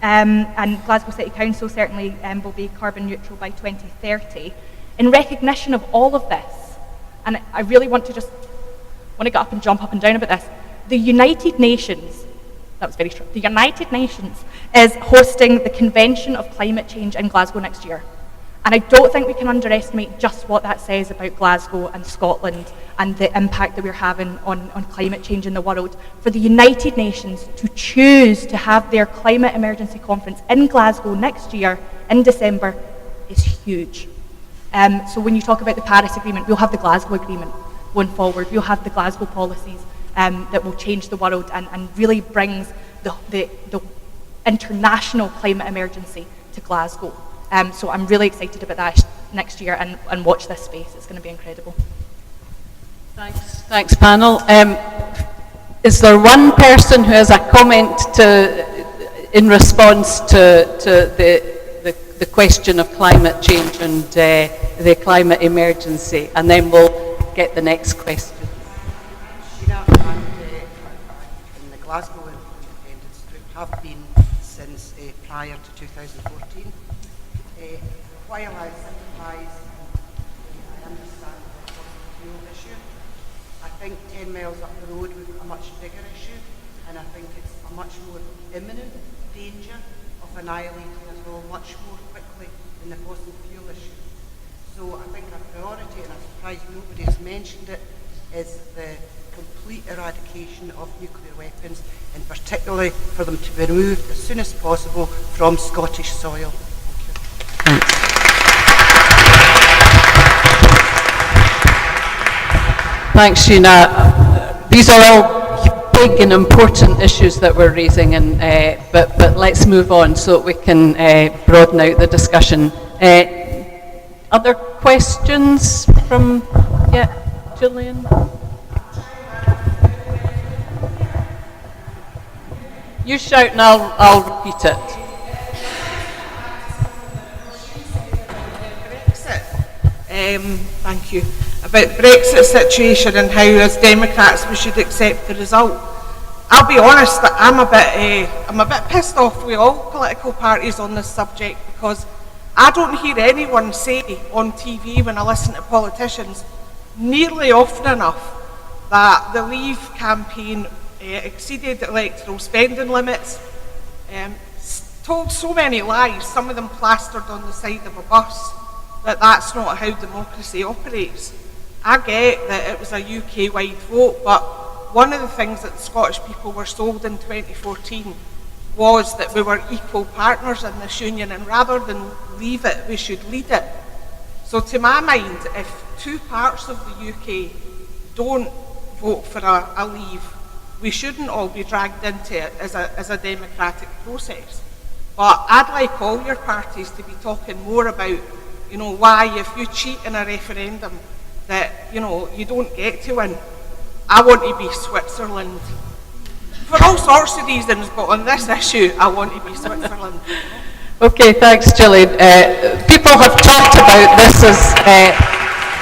and Glasgow City Council certainly will be carbon neutral by 2030. In recognition of all of this, and I really want to get up and jump up and down about this, the United Nations, that was very true, the United Nations is hosting the Convention of Climate Change in Glasgow next year. And I don't think we can underestimate just what that says about Glasgow and Scotland and the impact that we're having on climate change in the world. For the United Nations to choose to have their climate emergency conference in Glasgow next year in December is huge. So when you talk about the Paris Agreement, we'll have the Glasgow Agreement going forward. We'll have the Glasgow policies that will change the world and really brings the international climate emergency to Glasgow. So I'm really excited about that next year, and watch this space. It's going to be incredible. Thanks panel. Is there one person who has a comment in response to the question of climate change and the climate emergency? And then we'll get the next question. Sheena, and in the Glasgow Independence Group have been since prior to 2014. While I sympathise and I understand the fossil fuel issue, I think 10 miles up the road we've got a much bigger issue, and I think it's a much more imminent danger of annihilating us all much more quickly than the fossil fuel issue. So I think our priority, and I'm surprised nobody has mentioned it, is the complete eradication of nuclear weapons, and particularly for them to be removed as soon as possible from Scottish soil. Thank you. Thanks, Sheena. These are all big and important issues that we're raising, and but let's move on so that we can broaden out the discussion. Other questions from, Gillian? You shout and I'll repeat it. Thank you. About the Brexit situation and how, as Democrats, we should accept the result. I'll be honest, that I'm a bit pissed off with all political parties on this subject, because I don't hear anyone say on TV when I listen to politicians nearly often enough that the Leave campaign exceeded electoral spending limits, told so many lies, some of them plastered on the side of a bus, that that's not how democracy operates. I get that it was a UK-wide vote, but one of the things that the Scottish people were sold in 2014 was that we were equal partners in this union, and rather than leave it, we should lead it. So to my mind, if two parts of the UK don't vote for a leave, we shouldn't all be dragged into it as a democratic process. But I'd like all your parties to be talking more about, why if you cheat in a referendum that, you don't get to win. I want to be Switzerland. For all sorts of reasons, but on this issue, I want to be Switzerland. Okay, thanks, Gillian. People have talked about this as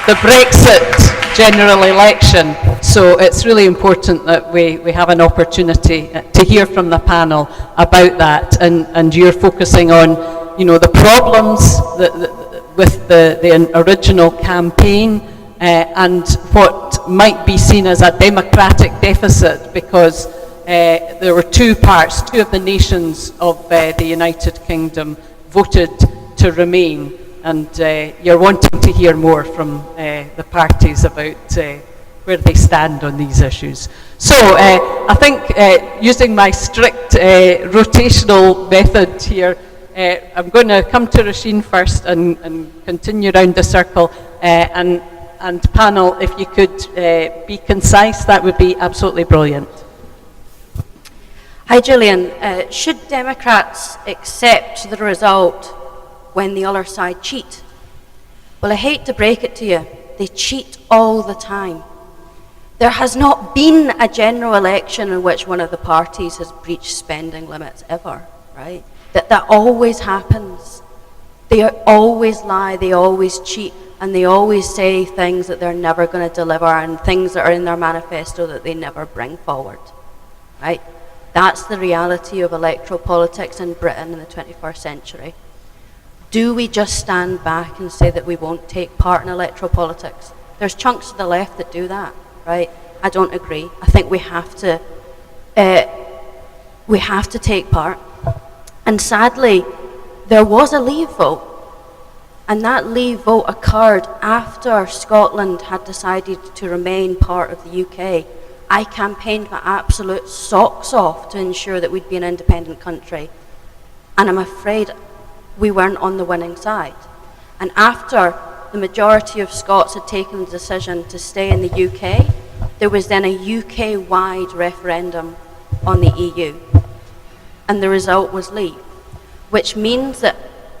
the Brexit general election, so it's really important that we have an opportunity to hear from the panel about that, and you're focusing on, the problems with the original campaign, and what might be seen as a democratic deficit, because there were two of the nations of the United Kingdom voted to remain, and you're wanting to hear more from the parties about where they stand on these issues. So I think using my strict rotational method here, I'm going to come to Roisin first and continue round the circle, and panel, if you could be concise, that would be absolutely brilliant. Hi, Gillian. Should Democrats accept the result when the other side cheat? Well, I hate to break it to you, they cheat all the time. There has not been a general election in which one of the parties has breached spending limits ever, right? That always happens. They always lie, they always cheat, and they always say things that they're never going to deliver, and things that are in their manifesto that they never bring forward, right? That's the reality of electoral politics in Britain in the 21st century. Do we just stand back and say that we won't take part in electoral politics? There's chunks of the left that do that, right? I don't agree. I think we have to take part. And sadly, there was a leave vote. And that leave vote occurred after Scotland had decided to remain part of the UK. I campaigned my absolute socks off to ensure that we'd be an independent country. And I'm afraid we weren't on the winning side. And after the majority of Scots had taken the decision to stay in the UK, there was then a UK-wide referendum on the EU. And the result was leave, which means that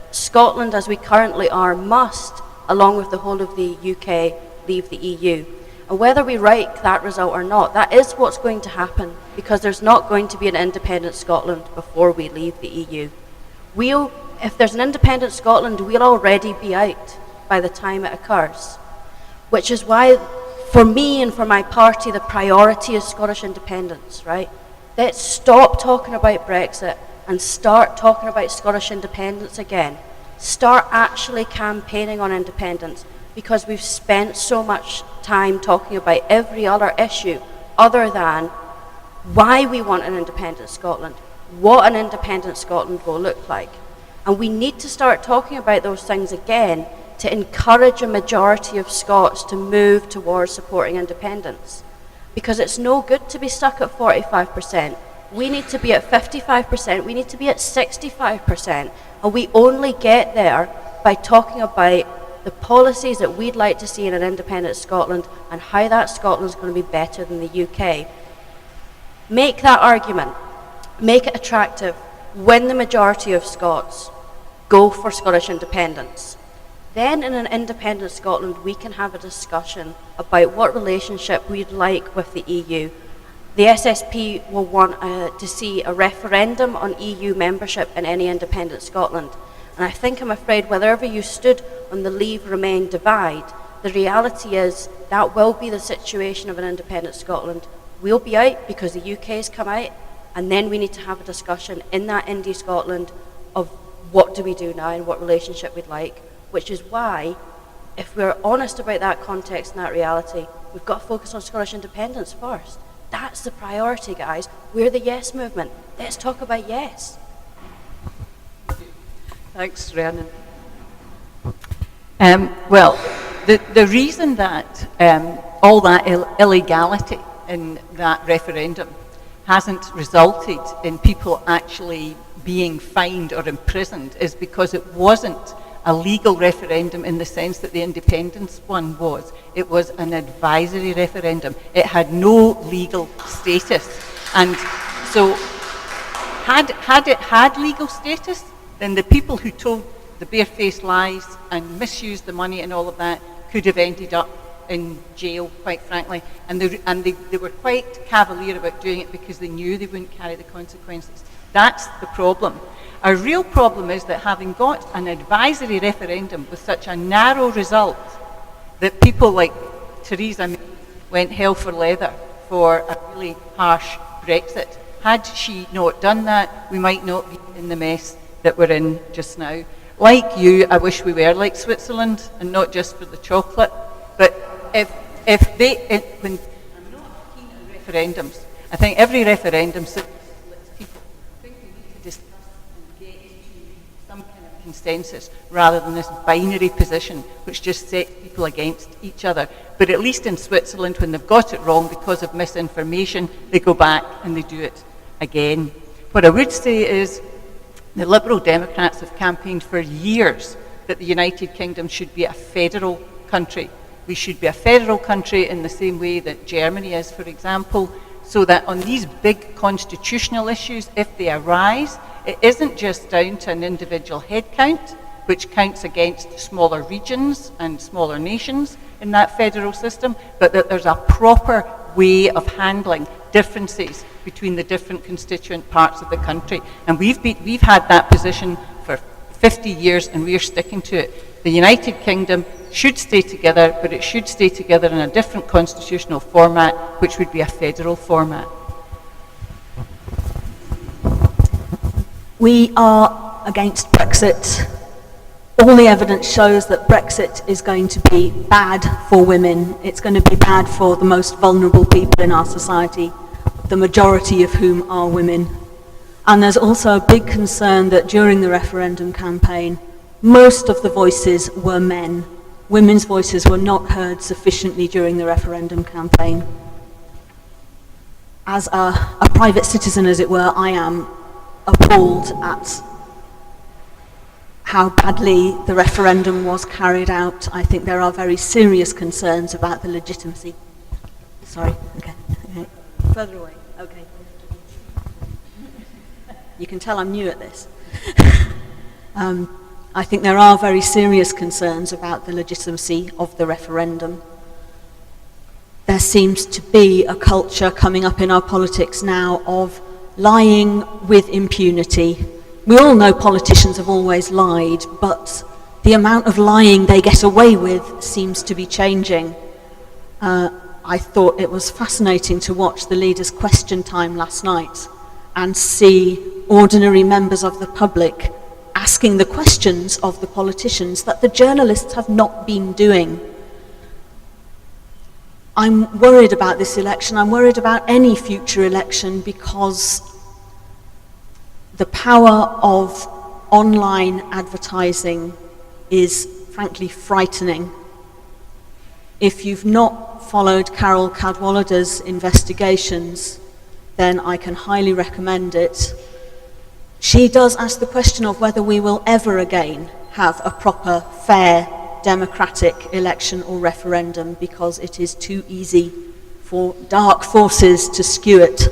Scotland, as we currently are, must, along with the whole of the UK, leave the EU. And whether we like that result or not, that is what's going to happen, because there's not going to be an independent Scotland before we leave the EU. If there's an independent Scotland, we'll already be out by the time it occurs, which is why for me and for my party, the priority is Scottish independence, right? Let's stop talking about Brexit and start talking about Scottish independence again. Start actually campaigning on independence, because we've spent so much time talking about every other issue other than why we want an independent Scotland, what an independent Scotland will look like. And we need to start talking about those things again to encourage a majority of Scots to move towards supporting independence. Because it's no good to be stuck at 45%. We need to be at 55%, we need to be at 65%, and we only get there by talking about the policies that we'd like to see in an independent Scotland and how that Scotland's going to be better than the UK. Make that argument, make it attractive, win the majority of Scots, go for Scottish independence. Then in an independent Scotland, we can have a discussion about what relationship we'd like with the EU. The SSP will want to see a referendum on EU membership in any independent Scotland. And I'm afraid, wherever you stood on the Leave Remain divide, the reality is that will be the situation of an independent Scotland. We'll be out because the UK's come out, and then we need to have a discussion in that Indie Scotland of what do we do now and what relationship we'd like, which is why, if we're honest about that context and that reality, we've got to focus on Scottish independence first. That's the priority, guys. We're the yes movement. Let's talk about yes. Thanks, Rhiannon. Well, the reason that all that illegality in that referendum hasn't resulted in people actually being fined or imprisoned is because it wasn't a legal referendum in the sense that the independence one was. It was an advisory referendum. It had no legal status. And so had it had legal status, then the people who told the barefaced lies and misused the money and all of that could have ended up in jail, quite frankly. And they were quite cavalier about doing it because they knew they wouldn't carry the consequences. That's the problem. Our real problem is that having got an advisory referendum with such a narrow result, that people like Theresa May went hell for leather for a really harsh Brexit. Had she not done that, we might not be in the mess that we're in just now. Like you, I wish we were like Switzerland, and not just for the chocolate. But when I'm not keen on referendums, I think every referendum lets people. I think we need to discuss and get to some kind of consensus rather than this binary position which just sets people against each other. But at least in Switzerland, when they've got it wrong because of misinformation, they go back and they do it again. What I would say is the Liberal Democrats have campaigned for years that the United Kingdom should be a federal country. We should be a federal country in the same way that Germany is, for example, so that on these big constitutional issues, if they arise, it isn't just down to an individual head count, which counts against smaller regions and smaller nations in that federal system, but that there's a proper way of handling differences between the different constituent parts of the country. And we've had that position for 50 years and we're sticking to it. The United Kingdom should stay together, but it should stay together in a different constitutional format, which would be a federal format. We are against Brexit. All the evidence shows that Brexit is going to be bad for women. It's going to be bad for the most vulnerable people in our society, the majority of whom are women. And there's also a big concern that during the referendum campaign, most of the voices were men. Women's voices were not heard sufficiently during the referendum campaign. As a private citizen, as it were, I am appalled at how badly the referendum was carried out. I think there are very serious concerns about the legitimacy. Sorry, okay. Further away, okay. You can tell I'm new at this. I think there are very serious concerns about the legitimacy of the referendum. There seems to be a culture coming up in our politics now of lying with impunity. We all know politicians have always lied, but the amount of lying they get away with seems to be changing. I thought it was fascinating to watch the leaders' question time last night and see ordinary members of the public asking the questions of the politicians that the journalists have not been doing. I'm worried about this election. I'm worried about any future election because the power of online advertising is frankly frightening. If you've not followed Carol Cadwallader's investigations, then I can highly recommend it. She does ask the question of whether we will ever again have a proper, fair, democratic election or referendum because it is too easy for dark forces to skew it.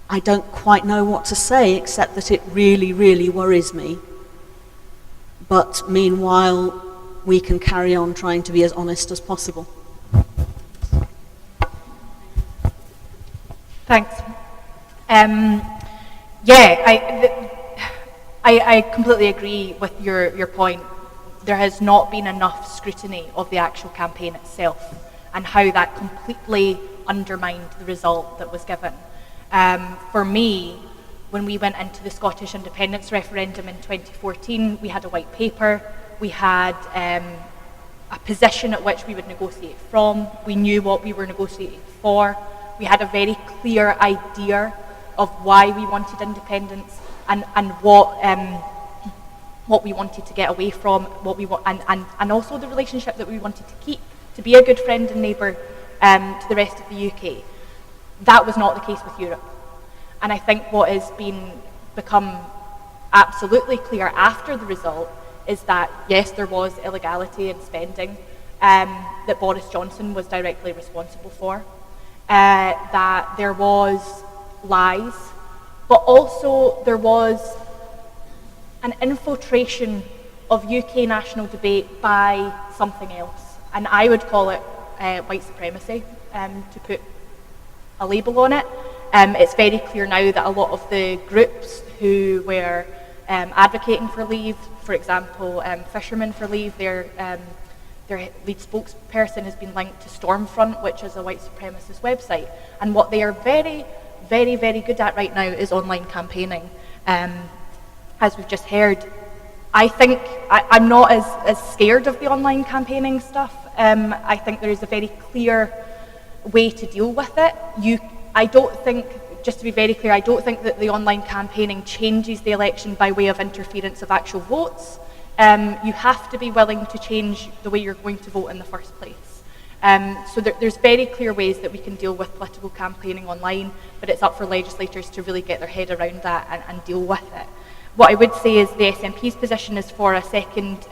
I don't quite know what to say except that it really, really worries me. But meanwhile, we can carry on trying to be as honest as possible. Thanks. I completely agree with your point. There has not been enough scrutiny of the actual campaign itself and how that completely undermined the result that was given. For me, when we went into the Scottish independence referendum in 2014, we had a white paper, we had a position at which we would negotiate from, we knew what we were negotiating for, we had a very clear idea of why we wanted independence and what we wanted to get away from, what we want, and also the relationship that we wanted to keep, to be a good friend and neighbour to the rest of the UK. That was not the case with Europe. And I think what has become absolutely clear after the result is that, yes, there was illegality in spending that Boris Johnson was directly responsible for, that there was lies, but also there was an infiltration of UK national debate by something else. And I would call it white supremacy, to put a label on it. It's very clear now that a lot of the groups who were advocating for leave, for example, Fishermen for Leave, their lead spokesperson has been linked to Stormfront, which is a white supremacist website. And what they are very, very, very good at right now is online campaigning. As we've just heard, I think I'm not as scared of the online campaigning stuff. I think there is a very clear way to deal with it. I don't think, just to be very clear, I don't think that the online campaigning changes the election by way of interference of actual votes. You have to be willing to change the way you're going to vote in the first place. So there's very clear ways that we can deal with political campaigning online, but it's up for legislators to really get their head around that and deal with it. What I would say is the SNP's position is for a second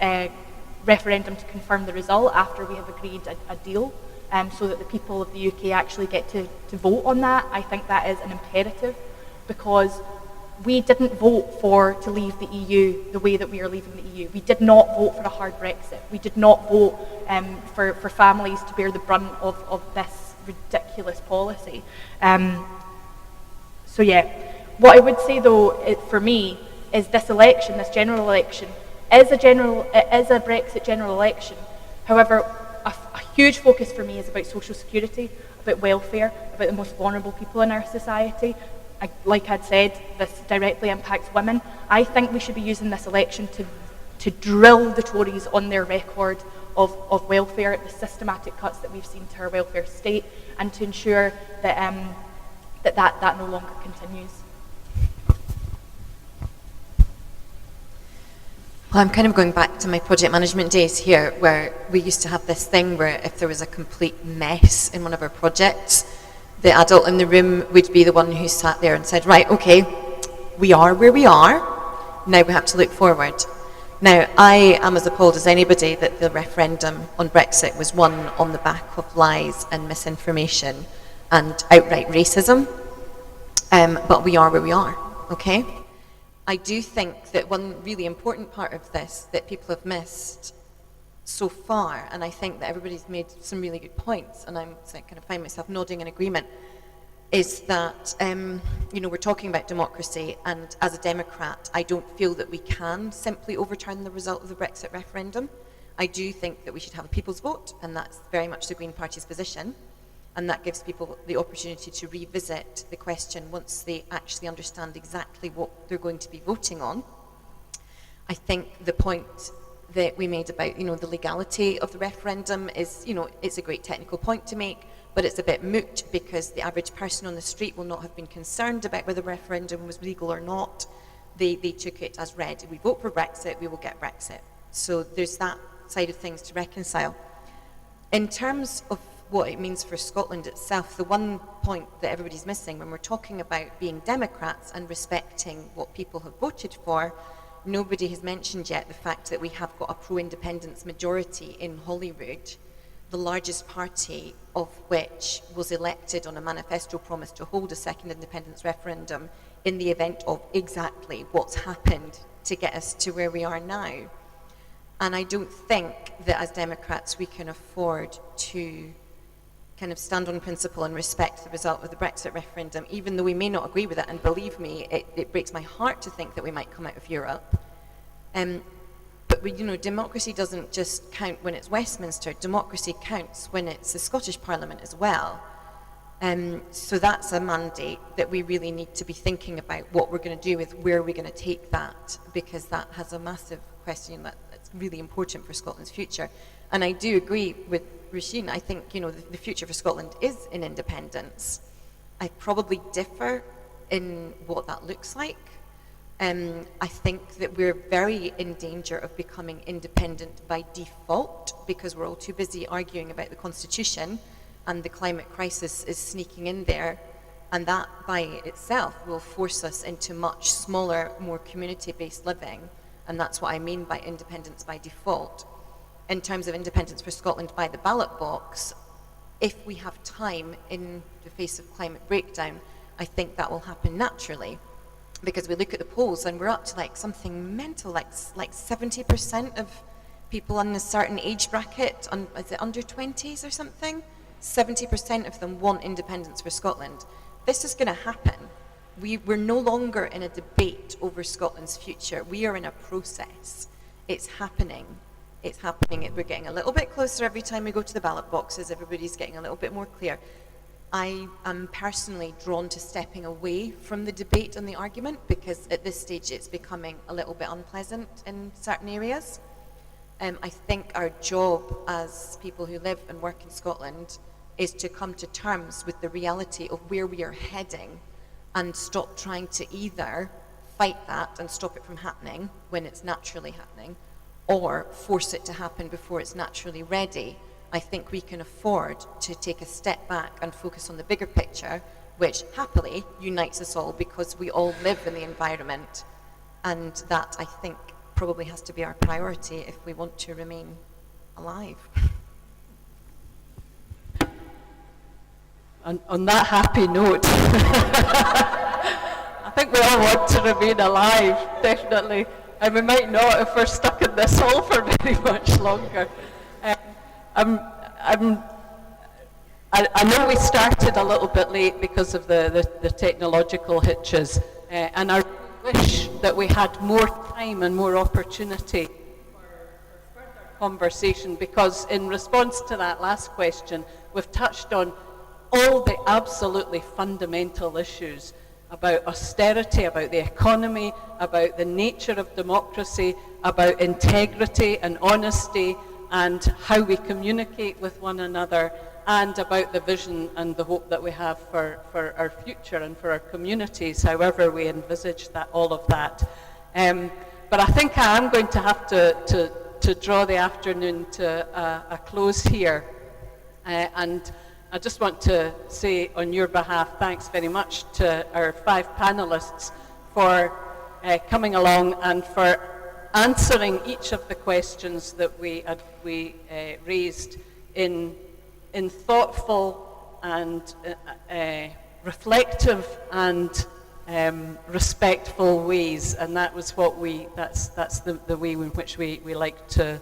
referendum to confirm the result after we have agreed a deal, so that the people of the UK actually get to vote on that. I think that is an imperative because we didn't vote to leave the EU the way that we are leaving the EU. We did not vote for a hard Brexit. We did not vote for families to bear the brunt of this ridiculous policy. So yeah, what I would say though, for me, is this election, this general election, is a Brexit general election. However, a huge focus for me is about social security, about welfare, about the most vulnerable people in our society. Like I'd said, this directly impacts women. I think we should be using this election to drill the Tories on their record of welfare, the systematic cuts that we've seen to our welfare state, and to ensure that that no longer continues. Well, I'm kind of going back to my project management days here, where we used to have this thing where if there was a complete mess in one of our projects, the adult in the room would be the one who sat there and said, right, okay, we are where we are, now we have to look forward. Now, I am as appalled as anybody that the referendum on Brexit was won on the back of lies and misinformation and outright racism, but we are where we are, okay? I do think that one really important part of this that people have missed so far, and I think that everybody's made some really good points, and I'm kind of find myself nodding in agreement, is that we're talking about democracy, and as a Democrat, I don't feel that we can simply overturn the result of the Brexit referendum. I do think that we should have a people's vote, and that's very much the Green Party's position. And that gives people the opportunity to revisit the question once they actually understand exactly what they're going to be voting on. I think the point that we made about, the legality of the referendum is, it's a great technical point to make, but it's a bit moot because the average person on the street will not have been concerned about whether the referendum was legal or not. They took it as read. If we vote for Brexit, we will get Brexit. So there's that side of things to reconcile. In terms of what it means for Scotland itself, the one point that everybody's missing when we're talking about being Democrats and respecting what people have voted for, nobody has mentioned yet the fact that we have got a pro-independence majority in Holyrood, the largest party of which was elected on a manifesto promise to hold a second independence referendum in the event of exactly what's happened to get us to where we are now. And I don't think that as Democrats we can afford to kind of stand on principle and respect the result of the Brexit referendum, even though we may not agree with it, and believe me, it breaks my heart to think that we might come out of Europe. But democracy doesn't just count when it's Westminster, democracy counts when it's the Scottish Parliament as well. So that's a mandate that we really need to be thinking about what we're going to do with, where we're going to take that, because that has a massive question that's really important for Scotland's future. And I do agree with Roisin. I think the future for Scotland is in independence. I probably differ in what that looks like. I think that we're very in danger of becoming independent by default because we're all too busy arguing about the Constitution, and the climate crisis is sneaking in there, and that by itself will force us into much smaller, more community-based living, and that's what I mean by independence by default. In terms of independence for Scotland by the ballot box, if we have time in the face of climate breakdown, I think that will happen naturally. Because we look at the polls and we're up to something mental, like 70% of people in a certain age bracket, is it under 20s or something? 70% of them want independence for Scotland. This is going to happen. We're no longer in a debate over Scotland's future. We are in a process. It's happening. It's happening. We're getting a little bit closer every time we go to the ballot boxes. Everybody's getting a little bit more clear. I am personally drawn to stepping away from the debate and the argument because at this stage it's becoming a little bit unpleasant in certain areas. I think our job as people who live and work in Scotland is to come to terms with the reality of where we are heading and stop trying to either fight that and stop it from happening when it's naturally happening, or force it to happen before it's naturally ready. I think we can afford to take a step back and focus on the bigger picture, which happily unites us all because we all live in the environment, and that I think probably has to be our priority if we want to remain alive. On that happy note, I think we all want to remain alive, definitely, and we might not if we're stuck in this hole for very much longer. I know we started a little bit late because of the technological hitches, and I wish that we had more time and more opportunity for further conversation, because in response to that last question, we've touched on all the absolutely fundamental issues about austerity, about the economy, about the nature of democracy, about integrity and honesty, and how we communicate with one another, and about the vision and the hope that we have for our future and for our communities, however we envisage that, all of that. But I think I am going to have to draw the afternoon to a close here. And I just want to say on your behalf, thanks very much to our 5 panelists for coming along and for answering each of the questions that we raised in thoughtful and reflective and respectful ways, and that was what that's the way in which we like to do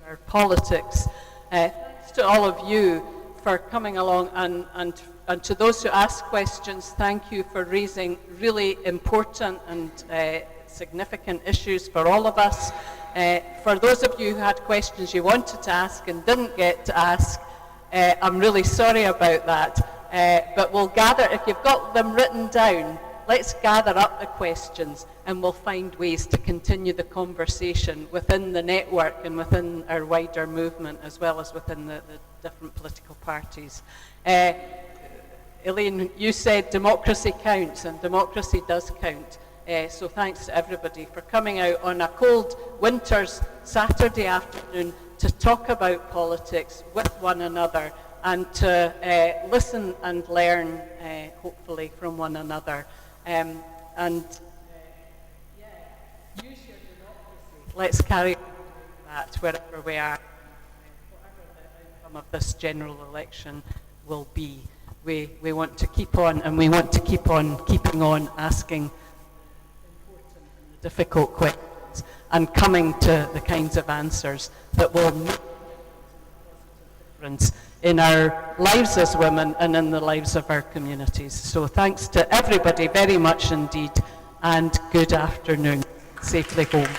our politics. Thanks to all of you for coming along, and to those who asked questions, thank you for raising really important and significant issues for all of us. For those of you who had questions you wanted to ask and didn't get to ask, I'm really sorry about that. But we'll gather, if you've got them written down, let's gather up the questions and we'll find ways to continue the conversation within the network and within our wider movement, as well as within the different political parties. Elaine, you said democracy counts, and democracy does count. So thanks to everybody for coming out on a cold winter's Saturday afternoon to talk about politics with one another and to listen and learn, hopefully, from one another. Use your democracy. Let's carry that wherever we are. Whatever the outcome of this general election will be, we want to keep on, and we want to keep on keeping on asking important and difficult questions and coming to the kinds of answers that will make a difference in our lives as women and in the lives of our communities. So thanks to everybody very much indeed, and good afternoon. Safely home.